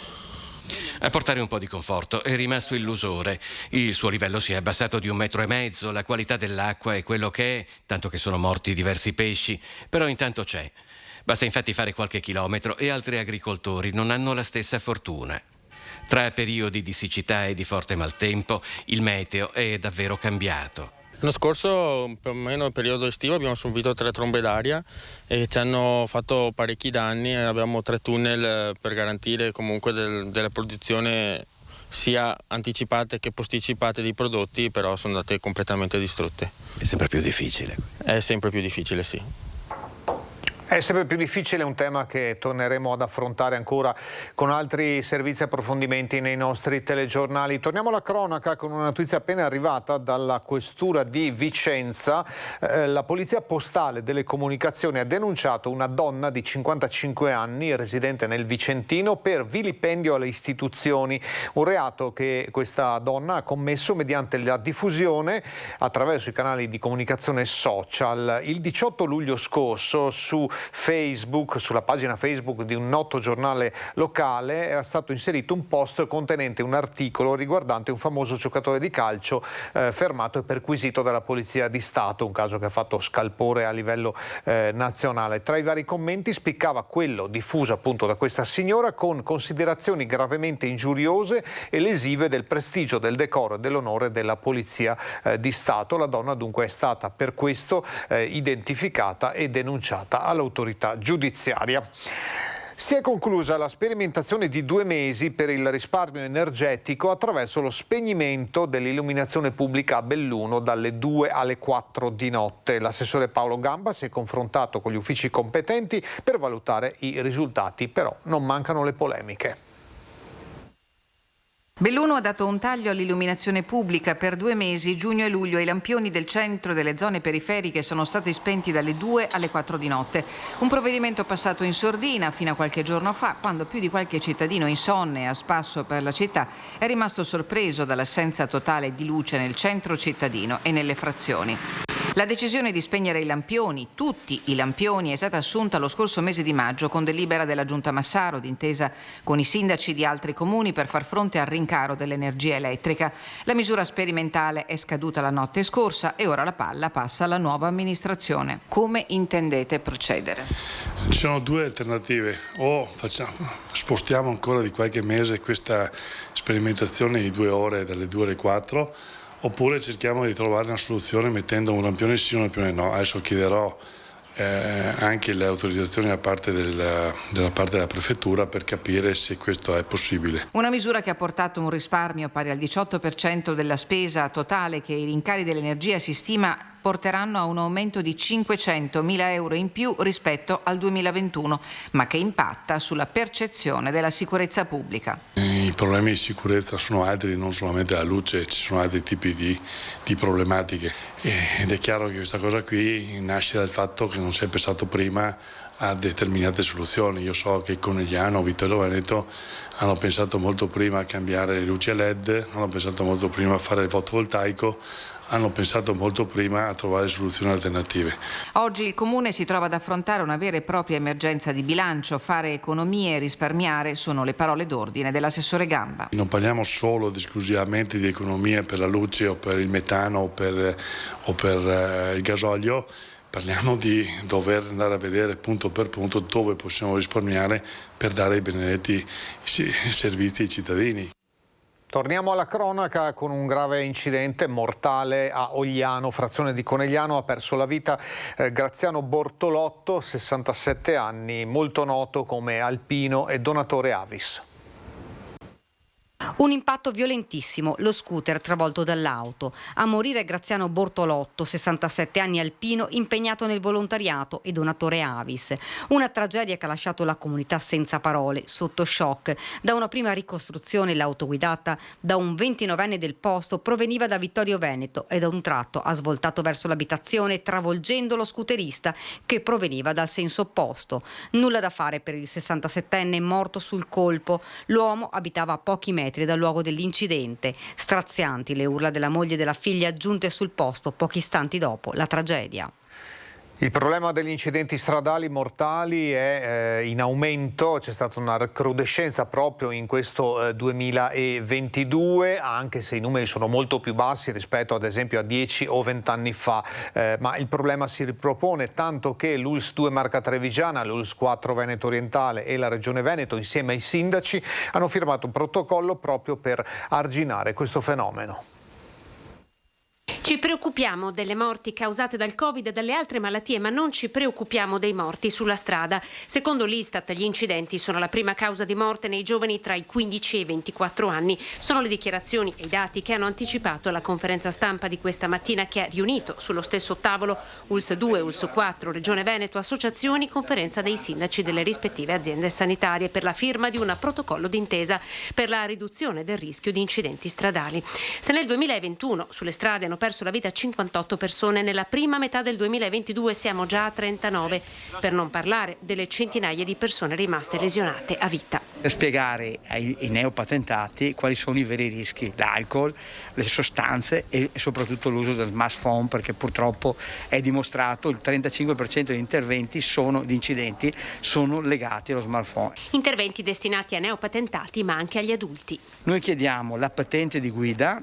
A portare un po' di conforto è rimasto il lusore. Il suo livello si è abbassato di 1,5 metri, la qualità dell'acqua è quello che è, tanto che sono morti diversi pesci, però intanto c'è. Basta infatti fare qualche chilometro e altri agricoltori non hanno la stessa fortuna. Tra periodi di siccità e di forte maltempo, il meteo è davvero cambiato. L'anno scorso, più o meno nel periodo estivo, abbiamo subito 3 trombe d'aria e ci hanno fatto parecchi danni. Abbiamo 3 tunnel per garantire comunque della produzione sia anticipate che posticipate di prodotti, però sono andate completamente distrutte. È sempre più difficile. È sempre più difficile, sì. È sempre più difficile, un tema che torneremo ad affrontare ancora con altri servizi e approfondimenti nei nostri telegiornali. Torniamo alla cronaca con una notizia appena arrivata dalla questura di Vicenza. La polizia postale delle comunicazioni ha denunciato una donna di 55 anni, residente nel Vicentino, per vilipendio alle istituzioni. Un reato che questa donna ha commesso mediante la diffusione attraverso i canali di comunicazione social. Il 18 luglio scorso su Facebook, sulla pagina Facebook di un noto giornale locale, era stato inserito un post contenente un articolo riguardante un famoso giocatore di calcio fermato e perquisito dalla Polizia di Stato, un caso che ha fatto scalpore a livello nazionale. Tra i vari commenti spiccava quello diffuso appunto da questa signora con considerazioni gravemente ingiuriose e lesive del prestigio, del decoro e dell'onore della Polizia di Stato. La donna dunque è stata per questo identificata e denunciata all'autorità giudiziaria. Si è conclusa la sperimentazione di 2 mesi per il risparmio energetico attraverso lo spegnimento dell'illuminazione pubblica a Belluno dalle 2 alle 4 di notte. L'assessore Paolo Gamba si è confrontato con gli uffici competenti per valutare i risultati, però non mancano le polemiche. Belluno ha dato un taglio all'illuminazione pubblica per 2 mesi, giugno e luglio, e i lampioni del centro e delle zone periferiche sono stati spenti dalle 2 alle 4 di notte. Un provvedimento passato in sordina fino a qualche giorno fa, quando più di qualche cittadino insonne e a spasso per la città è rimasto sorpreso dall'assenza totale di luce nel centro cittadino e nelle frazioni. La decisione di spegnere i lampioni, tutti i lampioni, è stata assunta lo scorso mese di maggio con delibera della Giunta Massaro, d'intesa con i sindaci di altri comuni per far fronte al rincaro dell'energia elettrica. La misura sperimentale è scaduta la notte scorsa e ora la palla passa alla nuova amministrazione. Come intendete procedere? Ci sono 2 alternative: o spostiamo ancora di qualche mese questa sperimentazione di 2 ore dalle 2 alle 4, oppure cerchiamo di trovare una soluzione mettendo un lampione sì e un lampione no. Adesso chiederò anche le autorizzazioni da parte della prefettura per capire se questo è possibile. Una misura che ha portato un risparmio pari al 18% della spesa totale, che i rincari dell'energia si stima porteranno a un aumento di 500.000 euro in più rispetto al 2021, ma che impatta sulla percezione della sicurezza pubblica. I problemi di sicurezza sono altri, non solamente la luce, ci sono altri tipi di problematiche, ed è chiaro che questa cosa qui nasce dal fatto che non si è pensato prima a determinate soluzioni. Io so che Conegliano, Vittorio Veneto hanno pensato molto prima a cambiare le luci a LED, hanno pensato molto prima a fare il fotovoltaico, hanno pensato molto prima a trovare soluzioni alternative. Oggi il Comune si trova ad affrontare una vera e propria emergenza di bilancio. Fare economie e risparmiare sono le parole d'ordine dell'assessore Gamba. Non parliamo solo ed esclusivamente di economie per la luce o per il metano o per il gasolio. Parliamo di dover andare a vedere punto per punto dove possiamo risparmiare per dare i benedetti servizi ai cittadini. Torniamo alla cronaca con un grave incidente mortale a Ogliano, frazione di Conegliano. Ha perso la vita Graziano Bortolotto, 67 anni, molto noto come alpino e donatore Avis. Un impatto violentissimo, lo scooter travolto dall'auto. A morire Graziano Bortolotto, 67 anni, alpino, impegnato nel volontariato e donatore Avis. Una tragedia che ha lasciato la comunità senza parole, sotto shock. Da una prima ricostruzione l'auto guidata da un 29enne del posto proveniva da Vittorio Veneto e da un tratto ha svoltato verso l'abitazione, travolgendo lo scooterista che proveniva dal senso opposto. Nulla da fare per il 67enne morto sul colpo. L'uomo abitava a pochi metri dal luogo dell'incidente. Strazianti le urla della moglie e della figlia giunte sul posto pochi istanti dopo la tragedia. Il problema degli incidenti stradali mortali è in aumento, c'è stata una recrudescenza proprio in questo 2022, anche se i numeri sono molto più bassi rispetto ad esempio a 10 o 20 anni fa, ma il problema si ripropone, tanto che l'ULSS 2 Marca Trevigiana, l'ULSS 4 Veneto Orientale e la Regione Veneto insieme ai sindaci hanno firmato un protocollo proprio per arginare questo fenomeno. Ci preoccupiamo delle morti causate dal Covid e dalle altre malattie, ma non ci preoccupiamo dei morti sulla strada. Secondo l'Istat, gli incidenti sono la prima causa di morte nei giovani tra i 15 e i 24 anni. Sono le dichiarazioni e i dati che hanno anticipato la conferenza stampa di questa mattina, che ha riunito sullo stesso tavolo ULSS 2, ULSS 4, Regione Veneto, associazioni, conferenza dei sindaci delle rispettive aziende sanitarie per la firma di un protocollo d'intesa per la riduzione del rischio di incidenti stradali. Se nel 2021 sulle strade hanno perso la vita 58 persone, nella prima metà del 2022 siamo già a 39, per non parlare delle centinaia di persone rimaste lesionate a vita. Per spiegare ai neopatentati quali sono i veri rischi: l'alcol, le sostanze e soprattutto l'uso del smartphone, perché purtroppo è dimostrato il 35% degli interventi di incidenti sono legati allo smartphone. Interventi destinati a neopatentati ma anche agli adulti. Noi chiediamo la patente di guida,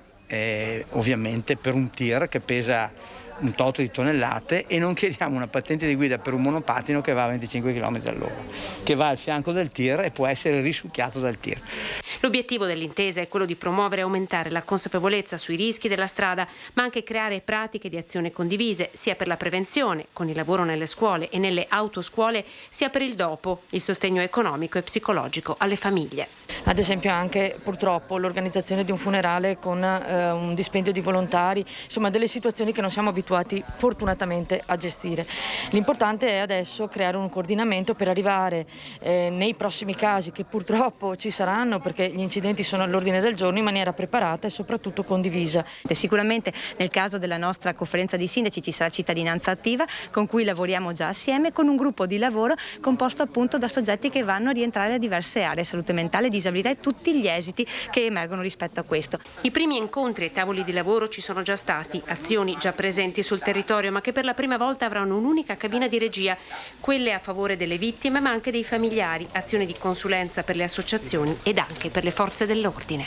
ovviamente per un tir che pesa un tot di tonnellate e non chiediamo una patente di guida per un monopattino che va a 25 km all'ora, che va al fianco del tir e può essere risucchiato dal tir. L'obiettivo dell'intesa è quello di promuovere e aumentare la consapevolezza sui rischi della strada, ma anche creare pratiche di azione condivise, sia per la prevenzione, con il lavoro nelle scuole e nelle autoscuole, sia per il dopo, il sostegno economico e psicologico alle famiglie. Ad esempio anche purtroppo l'organizzazione di un funerale con un dispendio di volontari, insomma delle situazioni che non siamo abituati fortunatamente a gestire. L'importante è adesso creare un coordinamento per arrivare nei prossimi casi che purtroppo ci saranno, perché gli incidenti sono all'ordine del giorno, in maniera preparata e soprattutto condivisa. E sicuramente nel caso della nostra conferenza di sindaci ci sarà cittadinanza attiva, con cui lavoriamo già assieme, con un gruppo di lavoro composto appunto da soggetti che vanno a rientrare a diverse aree, salute mentale, disabilità e tutti gli esiti che emergono rispetto a questo. I primi incontri e tavoli di lavoro ci sono già stati, azioni già presenti sul territorio ma che per la prima volta avranno un'unica cabina di regia, quelle a favore delle vittime ma anche dei familiari, azioni di consulenza per le associazioni ed anche per le forze dell'ordine.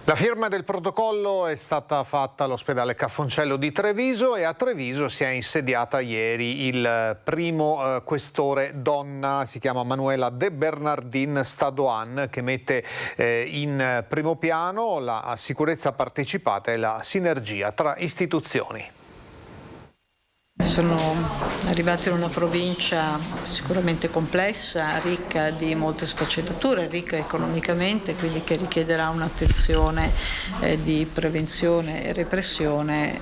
La firma del protocollo è stata fatta all'ospedale Caffoncello di Treviso e a Treviso si è insediata ieri il primo questore donna, si chiama Manuela De Bernardin Stadoan, che mette in primo piano la sicurezza partecipata e la sinergia tra istituzioni. Sono arrivati in una provincia sicuramente complessa, ricca di molte sfaccettature, ricca economicamente, quindi che richiederà un'attenzione di prevenzione e repressione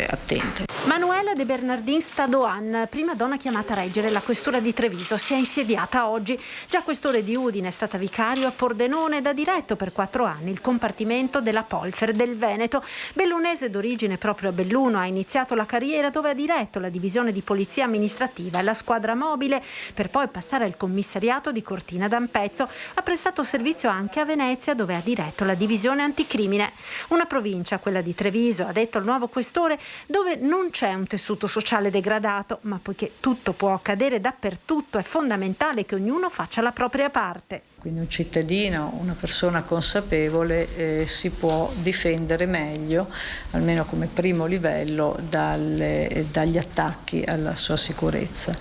attente. Manuela De Bernardin Stadoan, prima donna chiamata a reggere la questura di Treviso, si è insediata oggi. Già questore di Udine, è stata vicario a Pordenone ed ha diretto per 4 anni il compartimento della Polfer del Veneto. Bellunese d'origine proprio a Belluno, ha iniziato la carriera dove ha diretto la divisione di polizia amministrativa e la squadra mobile, per poi passare al commissariato di Cortina d'Ampezzo. Ha prestato servizio anche a Venezia, dove ha diretto la divisione anticrimine. Una provincia, quella di Treviso, ha detto il nuovo questore, dove non c'è un tessuto sociale degradato, ma poiché tutto può accadere dappertutto, è fondamentale che ognuno faccia la propria parte. Quindi un cittadino, una persona consapevole si può difendere meglio, almeno come primo livello, dagli attacchi alla sua sicurezza.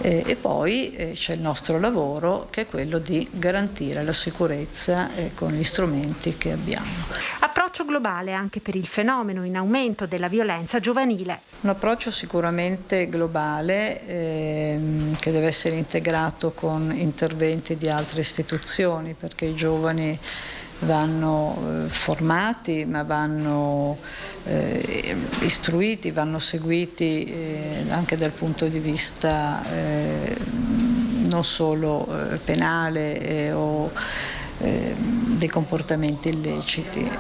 E poi c'è il nostro lavoro, che è quello di garantire la sicurezza con gli strumenti che abbiamo. Approccio globale anche per il fenomeno in aumento della violenza giovanile. Un approccio sicuramente globale che deve essere integrato con interventi di altre istituzioni, perché i giovani vanno formati, ma vanno istruiti, vanno seguiti anche dal punto di vista non solo penale o dei comportamenti illeciti.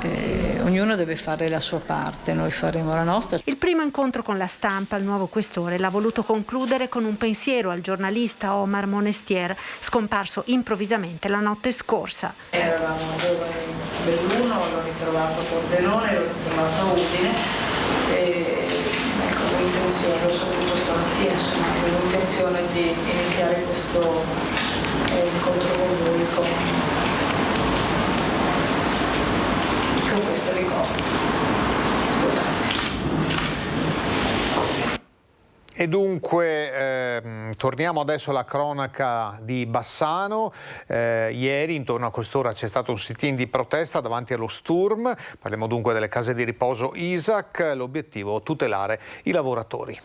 Ognuno deve fare la sua parte, noi faremo la nostra. Il primo incontro con la stampa, il nuovo questore l'ha voluto concludere con un pensiero al giornalista Omar Monestier, scomparso improvvisamente la notte scorsa. Eravamo giovani in Belluno, l'ho ritrovato a Pordenone, l'ho ritrovato a Udine e ecco l'intenzione, l'ho saputo stamattina, insomma, l'intenzione di iniziare questo incontro con lui con questo ricordo. E dunque torniamo adesso alla cronaca di Bassano. Ieri intorno a quest'ora c'è stato un sit-in di protesta davanti allo Sturm. Parliamo dunque delle case di riposo Isaac. L'obiettivo è tutelare i lavoratori.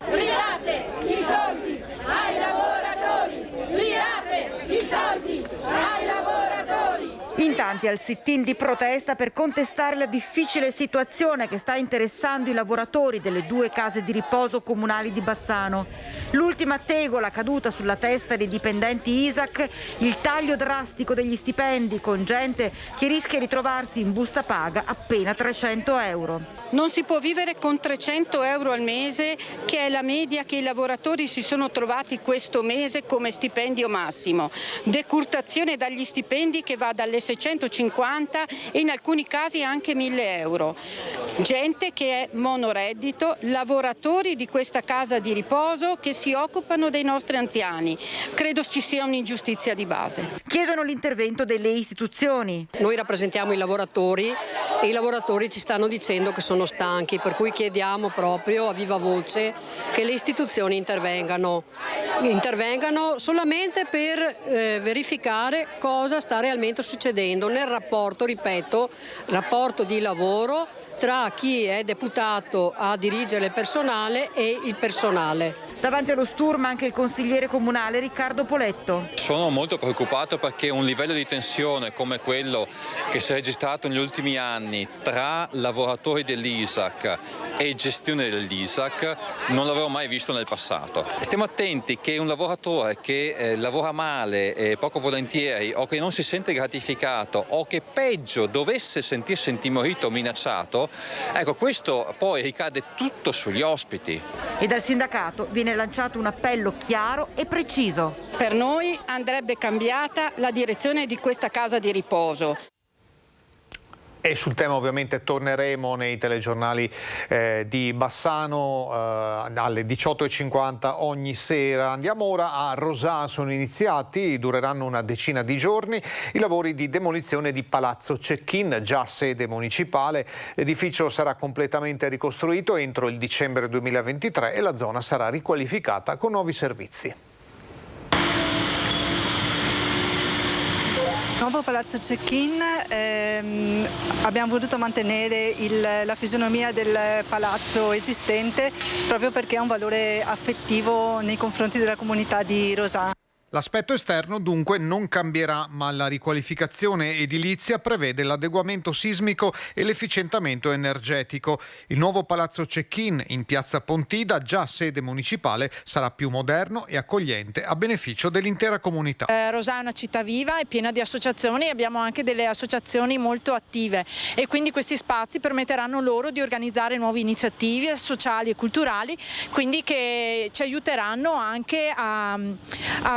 Ridate i soldi ai lavoratori! Ridate i soldi ai lavoratori! In tanti al sit-in di protesta per contestare la difficile situazione che sta interessando i lavoratori delle 2 case di riposo comunali di Bassano. L'ultima tegola caduta sulla testa dei dipendenti Isaac, il taglio drastico degli stipendi con gente che rischia di trovarsi in busta paga appena 300 euro. Non si può vivere con 300 euro al mese, che è la media che i lavoratori si sono trovati questo mese come stipendio massimo. Decurtazione dagli stipendi che va dalle 650 e in alcuni casi anche 1.000 euro. Gente che è monoreddito, lavoratori di questa casa di riposo che si preoccupano dei nostri anziani. Credo ci sia un'ingiustizia di base. Chiedono l'intervento delle istituzioni. Noi rappresentiamo i lavoratori e i lavoratori ci stanno dicendo che sono stanchi, per cui chiediamo proprio a viva voce che le istituzioni intervengano solamente per verificare cosa sta realmente succedendo nel rapporto, ripeto, rapporto di lavoro tra chi è deputato a dirigere il personale e il personale. Davanti allo Sturm anche il consigliere comunale Riccardo Poletto. Sono molto preoccupato perché un livello di tensione come quello che si è registrato negli ultimi anni tra lavoratori dell'ISAC e gestione dell'ISAC non l'avevo mai visto nel passato. Stiamo attenti che un lavoratore che lavora male, poco volentieri, o che non si sente gratificato, o che peggio dovesse sentirsi intimorito o minacciato, ecco, questo poi ricade tutto sugli ospiti. E dal sindacato viene lanciato un appello chiaro e preciso. Per noi andrebbe cambiata la direzione di questa casa di riposo. E sul tema ovviamente torneremo nei telegiornali di Bassano alle 18:50 ogni sera. Andiamo ora a Rosà, sono iniziati, dureranno una decina di giorni, i lavori di demolizione di Palazzo Cecchin, già sede municipale. L'edificio sarà completamente ricostruito entro il dicembre 2023 e la zona sarà riqualificata con nuovi servizi. Nuovo Palazzo Cecchin, abbiamo voluto mantenere la fisionomia del palazzo esistente proprio perché ha un valore affettivo nei confronti della comunità di Rosà. L'aspetto esterno dunque non cambierà, ma la riqualificazione edilizia prevede l'adeguamento sismico e l'efficientamento energetico. Il nuovo Palazzo Cecchin in piazza Pontida, già sede municipale, sarà più moderno e accogliente a beneficio dell'intera comunità. Rosà è una città viva e piena di associazioni, abbiamo anche delle associazioni molto attive e quindi questi spazi permetteranno loro di organizzare nuove iniziative sociali e culturali, quindi che ci aiuteranno anche a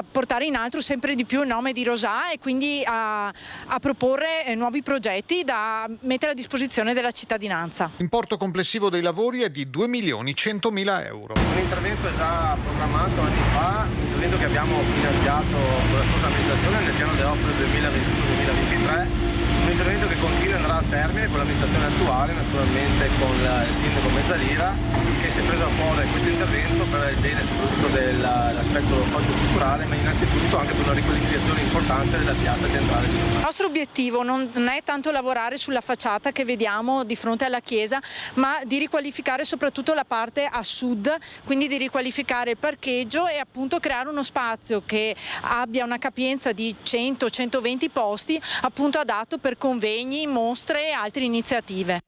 portare in alto sempre di più il nome di Rosà e quindi a proporre nuovi progetti da mettere a disposizione della cittadinanza. L'importo complessivo dei lavori è di 2.100.000 euro. Un intervento già programmato anni fa, un intervento che abbiamo finanziato con la scorsa amministrazione nel piano delle opere 2021-2023. Un intervento che continua e andrà a termine con l'amministrazione attuale, naturalmente con il sindaco Mezzalira, che si è preso a cuore questo intervento per il bene soprattutto dell'aspetto socio-culturale, ma innanzitutto anche per una riqualificazione importante della piazza centrale di Rosà. Il nostro obiettivo non è tanto lavorare sulla facciata che vediamo di fronte alla chiesa, ma di riqualificare soprattutto la parte a sud, quindi di riqualificare il parcheggio e appunto creare uno spazio che abbia una capienza di 100-120 posti, appunto adatto per convegni, mostre e altre iniziative.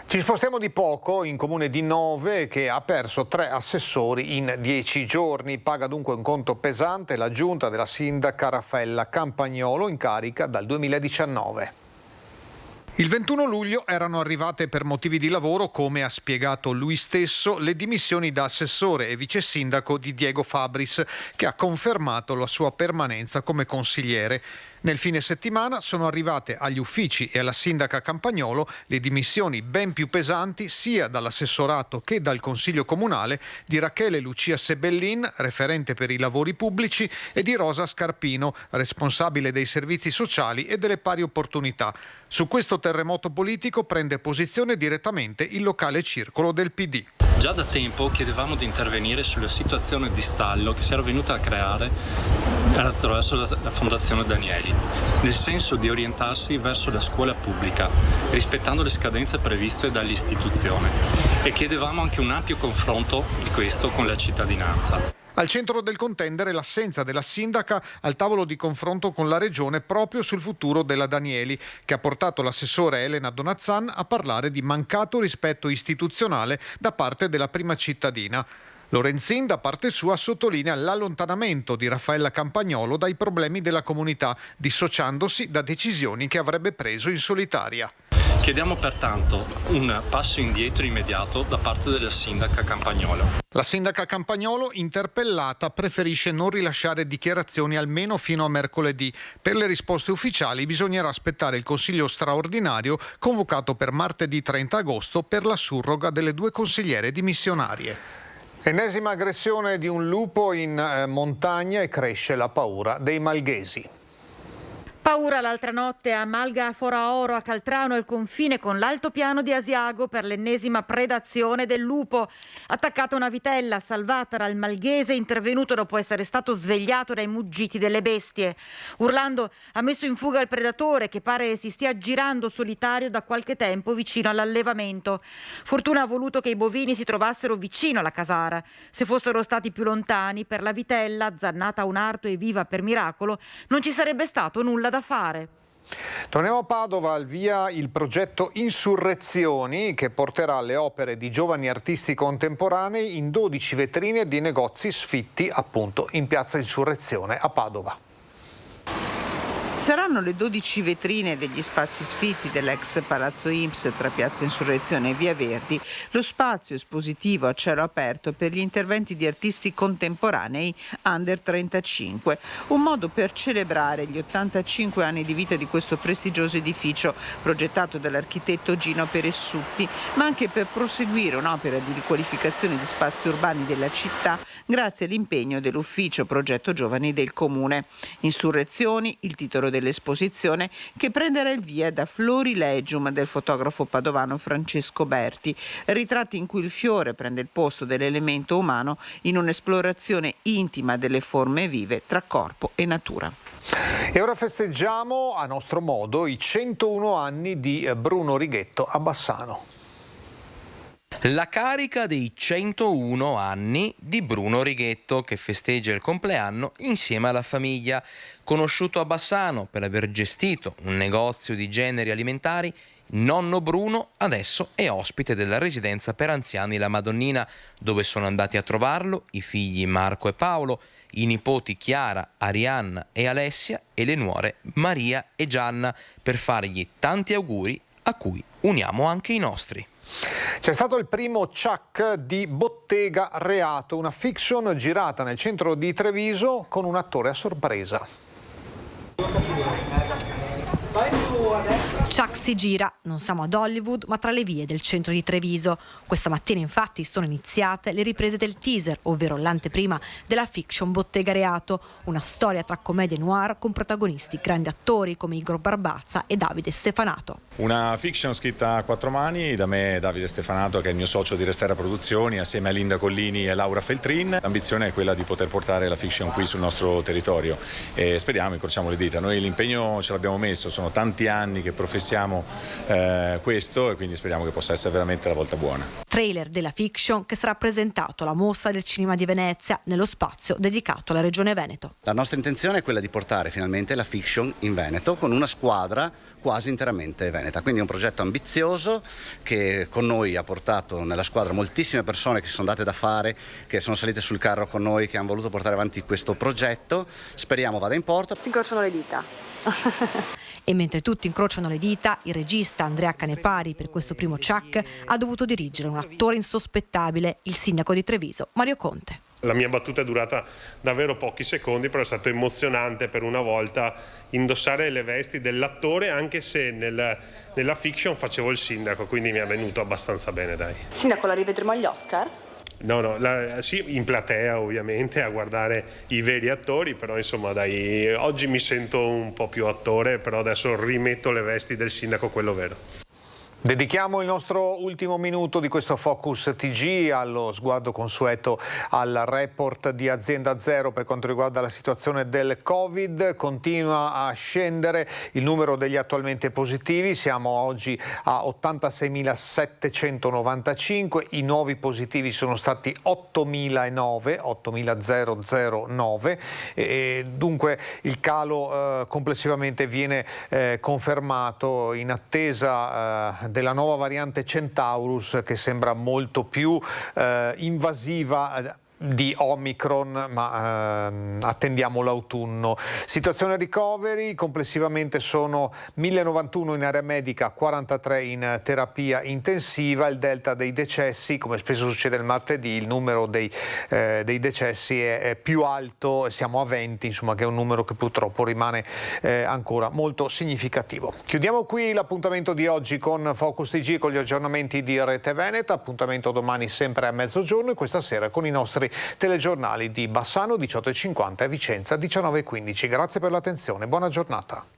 Ci spostiamo di poco in comune di Nove che ha perso 3 assessori in 10 giorni. Paga dunque un conto pesante la giunta della sindaca Raffaella Campagnolo in carica dal 2019. Il 21 luglio erano arrivate per motivi di lavoro, come ha spiegato lui stesso, le dimissioni da assessore e vice sindaco di Diego Fabris, che ha confermato la sua permanenza come consigliere. Nel fine settimana sono arrivate agli uffici e alla sindaca Campagnolo le dimissioni ben più pesanti sia dall'assessorato che dal consiglio comunale di Rachele Lucia Sebellin, referente per i lavori pubblici, e di Rosa Scarpino, responsabile dei servizi sociali e delle pari opportunità. Su questo terremoto politico prende posizione direttamente il locale circolo del PD. Già da tempo chiedevamo di intervenire sulla situazione di stallo che si era venuta a creare attraverso la Fondazione Danieli, nel senso di orientarsi verso la scuola pubblica, rispettando le scadenze previste dall'istituzione, e chiedevamo anche un ampio confronto di questo con la cittadinanza. Al centro del contendere l'assenza della sindaca al tavolo di confronto con la regione proprio sul futuro della Danieli, che ha portato l'assessore Elena Donazzan a parlare di mancato rispetto istituzionale da parte della prima cittadina. Lorenzin, da parte sua, sottolinea l'allontanamento di Raffaella Campagnolo dai problemi della comunità, dissociandosi da decisioni che avrebbe preso in solitaria. Chiediamo pertanto un passo indietro immediato da parte della sindaca Campagnolo. La sindaca Campagnolo, interpellata, preferisce non rilasciare dichiarazioni almeno fino a mercoledì. Per le risposte ufficiali bisognerà aspettare il consiglio straordinario convocato per martedì 30 agosto per la surroga delle 2 consigliere dimissionarie. Ennesima aggressione di un lupo in montagna e cresce la paura dei malghesi. Paura l'altra notte a Malga Foraoro a Caltrano, al confine con l'altopiano di Asiago, per l'ennesima predazione del lupo. Attaccata una vitella salvata dal malghese intervenuto dopo essere stato svegliato dai muggiti delle bestie. Urlando ha messo in fuga il predatore, che pare si stia aggirando solitario da qualche tempo vicino all'allevamento. Fortuna ha voluto che i bovini si trovassero vicino alla casara. Se fossero stati più lontani, per la vitella, azzannata a un arto e viva per miracolo, non ci sarebbe stato nulla da fare. Torniamo a Padova, al via il progetto Insurrezioni, che porterà le opere di giovani artisti contemporanei in 12 vetrine di negozi sfitti appunto in piazza Insurrezione a Padova. Saranno le 12 vetrine degli spazi sfitti dell'ex Palazzo INPS tra Piazza Insurrezione e Via Verdi, lo spazio espositivo a cielo aperto per gli interventi di artisti contemporanei under 35, un modo per celebrare gli 85 anni di vita di questo prestigioso edificio progettato dall'architetto Gino Peressutti, ma anche per proseguire un'opera di riqualificazione di spazi urbani della città grazie all'impegno dell'Ufficio Progetto Giovani del Comune. Insurrezioni, il titolo dell'esposizione, che prenderà il via da Florilegium del fotografo padovano Francesco Berti, ritratti in cui il fiore prende il posto dell'elemento umano in un'esplorazione intima delle forme vive tra corpo e natura. E ora festeggiamo a nostro modo i 101 anni di Bruno Righetto a Bassano. La carica dei 101 anni di Bruno Righetto, che festeggia il compleanno insieme alla famiglia. Conosciuto a Bassano per aver gestito un negozio di generi alimentari, nonno Bruno adesso è ospite della residenza per anziani La Madonnina, dove sono andati a trovarlo i figli Marco e Paolo, i nipoti Chiara, Arianna e Alessia e le nuore Maria e Gianna, per fargli tanti auguri a cui uniamo anche i nostri. C'è stato il primo Chuck di Bottega Reato, una fiction girata nel centro di Treviso con un attore a sorpresa. Chuck si gira, non siamo ad Hollywood, ma tra le vie del centro di Treviso. Questa mattina infatti sono iniziate le riprese del teaser, ovvero l'anteprima della fiction Bottega Reato, una storia tra commedia e noir con protagonisti grandi attori come Igor Barbazza e Davide Stefanato. Una fiction scritta a quattro mani da me, Davide Stefanato, che è il mio socio di Restera Produzioni, assieme a Linda Collini e Laura Feltrin. L'ambizione è quella di poter portare la fiction qui sul nostro territorio e speriamo, incrociamo le dita. Noi l'impegno ce l'abbiamo messo, sono tanti anni che professiamo questo e quindi speriamo che possa essere veramente la volta buona. Trailer della fiction che sarà presentato alla Mostra del Cinema di Venezia nello spazio dedicato alla Regione Veneto. La nostra intenzione è quella di portare finalmente la fiction in Veneto con una squadra quasi interamente veneta, quindi è un progetto ambizioso che con noi ha portato nella squadra moltissime persone che si sono date da fare, che sono salite sul carro con noi, che hanno voluto portare avanti questo progetto. Speriamo vada in porto. Si incrociano le dita. E mentre tutti incrociano le dita, il regista Andrea Canepari per questo primo Chuck ha dovuto dirigere un attore insospettabile, il sindaco di Treviso, Mario Conte. La mia battuta è durata davvero pochi secondi, però è stato emozionante per una volta indossare le vesti dell'attore, anche se nella fiction facevo il sindaco, quindi mi è venuto abbastanza bene, dai. Sindaco, la rivedremo agli Oscar? No, sì, in platea ovviamente a guardare i veri attori, però insomma dai, oggi mi sento un po' più attore, però adesso rimetto le vesti del sindaco, quello vero. Dedichiamo il nostro ultimo minuto di questo Focus TG allo sguardo consueto al report di Azienda Zero per quanto riguarda la situazione del Covid. Continua a scendere il numero degli attualmente positivi, siamo oggi a 86.795, i nuovi positivi sono stati 8.009 e dunque il calo complessivamente viene confermato in attesa della nuova variante Centaurus, che sembra molto più invasiva di Omicron, ma attendiamo l'autunno. Situazione ricoveri, complessivamente sono 1091 in area medica, 43 in terapia intensiva. Il delta dei decessi, come spesso succede il martedì, il numero dei decessi è più alto, siamo a 20, insomma, che è un numero che purtroppo rimane ancora molto significativo. Chiudiamo qui l'appuntamento di oggi con Focus TG, con gli aggiornamenti di Rete Veneta. Appuntamento domani sempre a mezzogiorno e questa sera con i nostri telegiornali di Bassano 18:50 e Vicenza 19:15. Grazie per l'attenzione, buona giornata.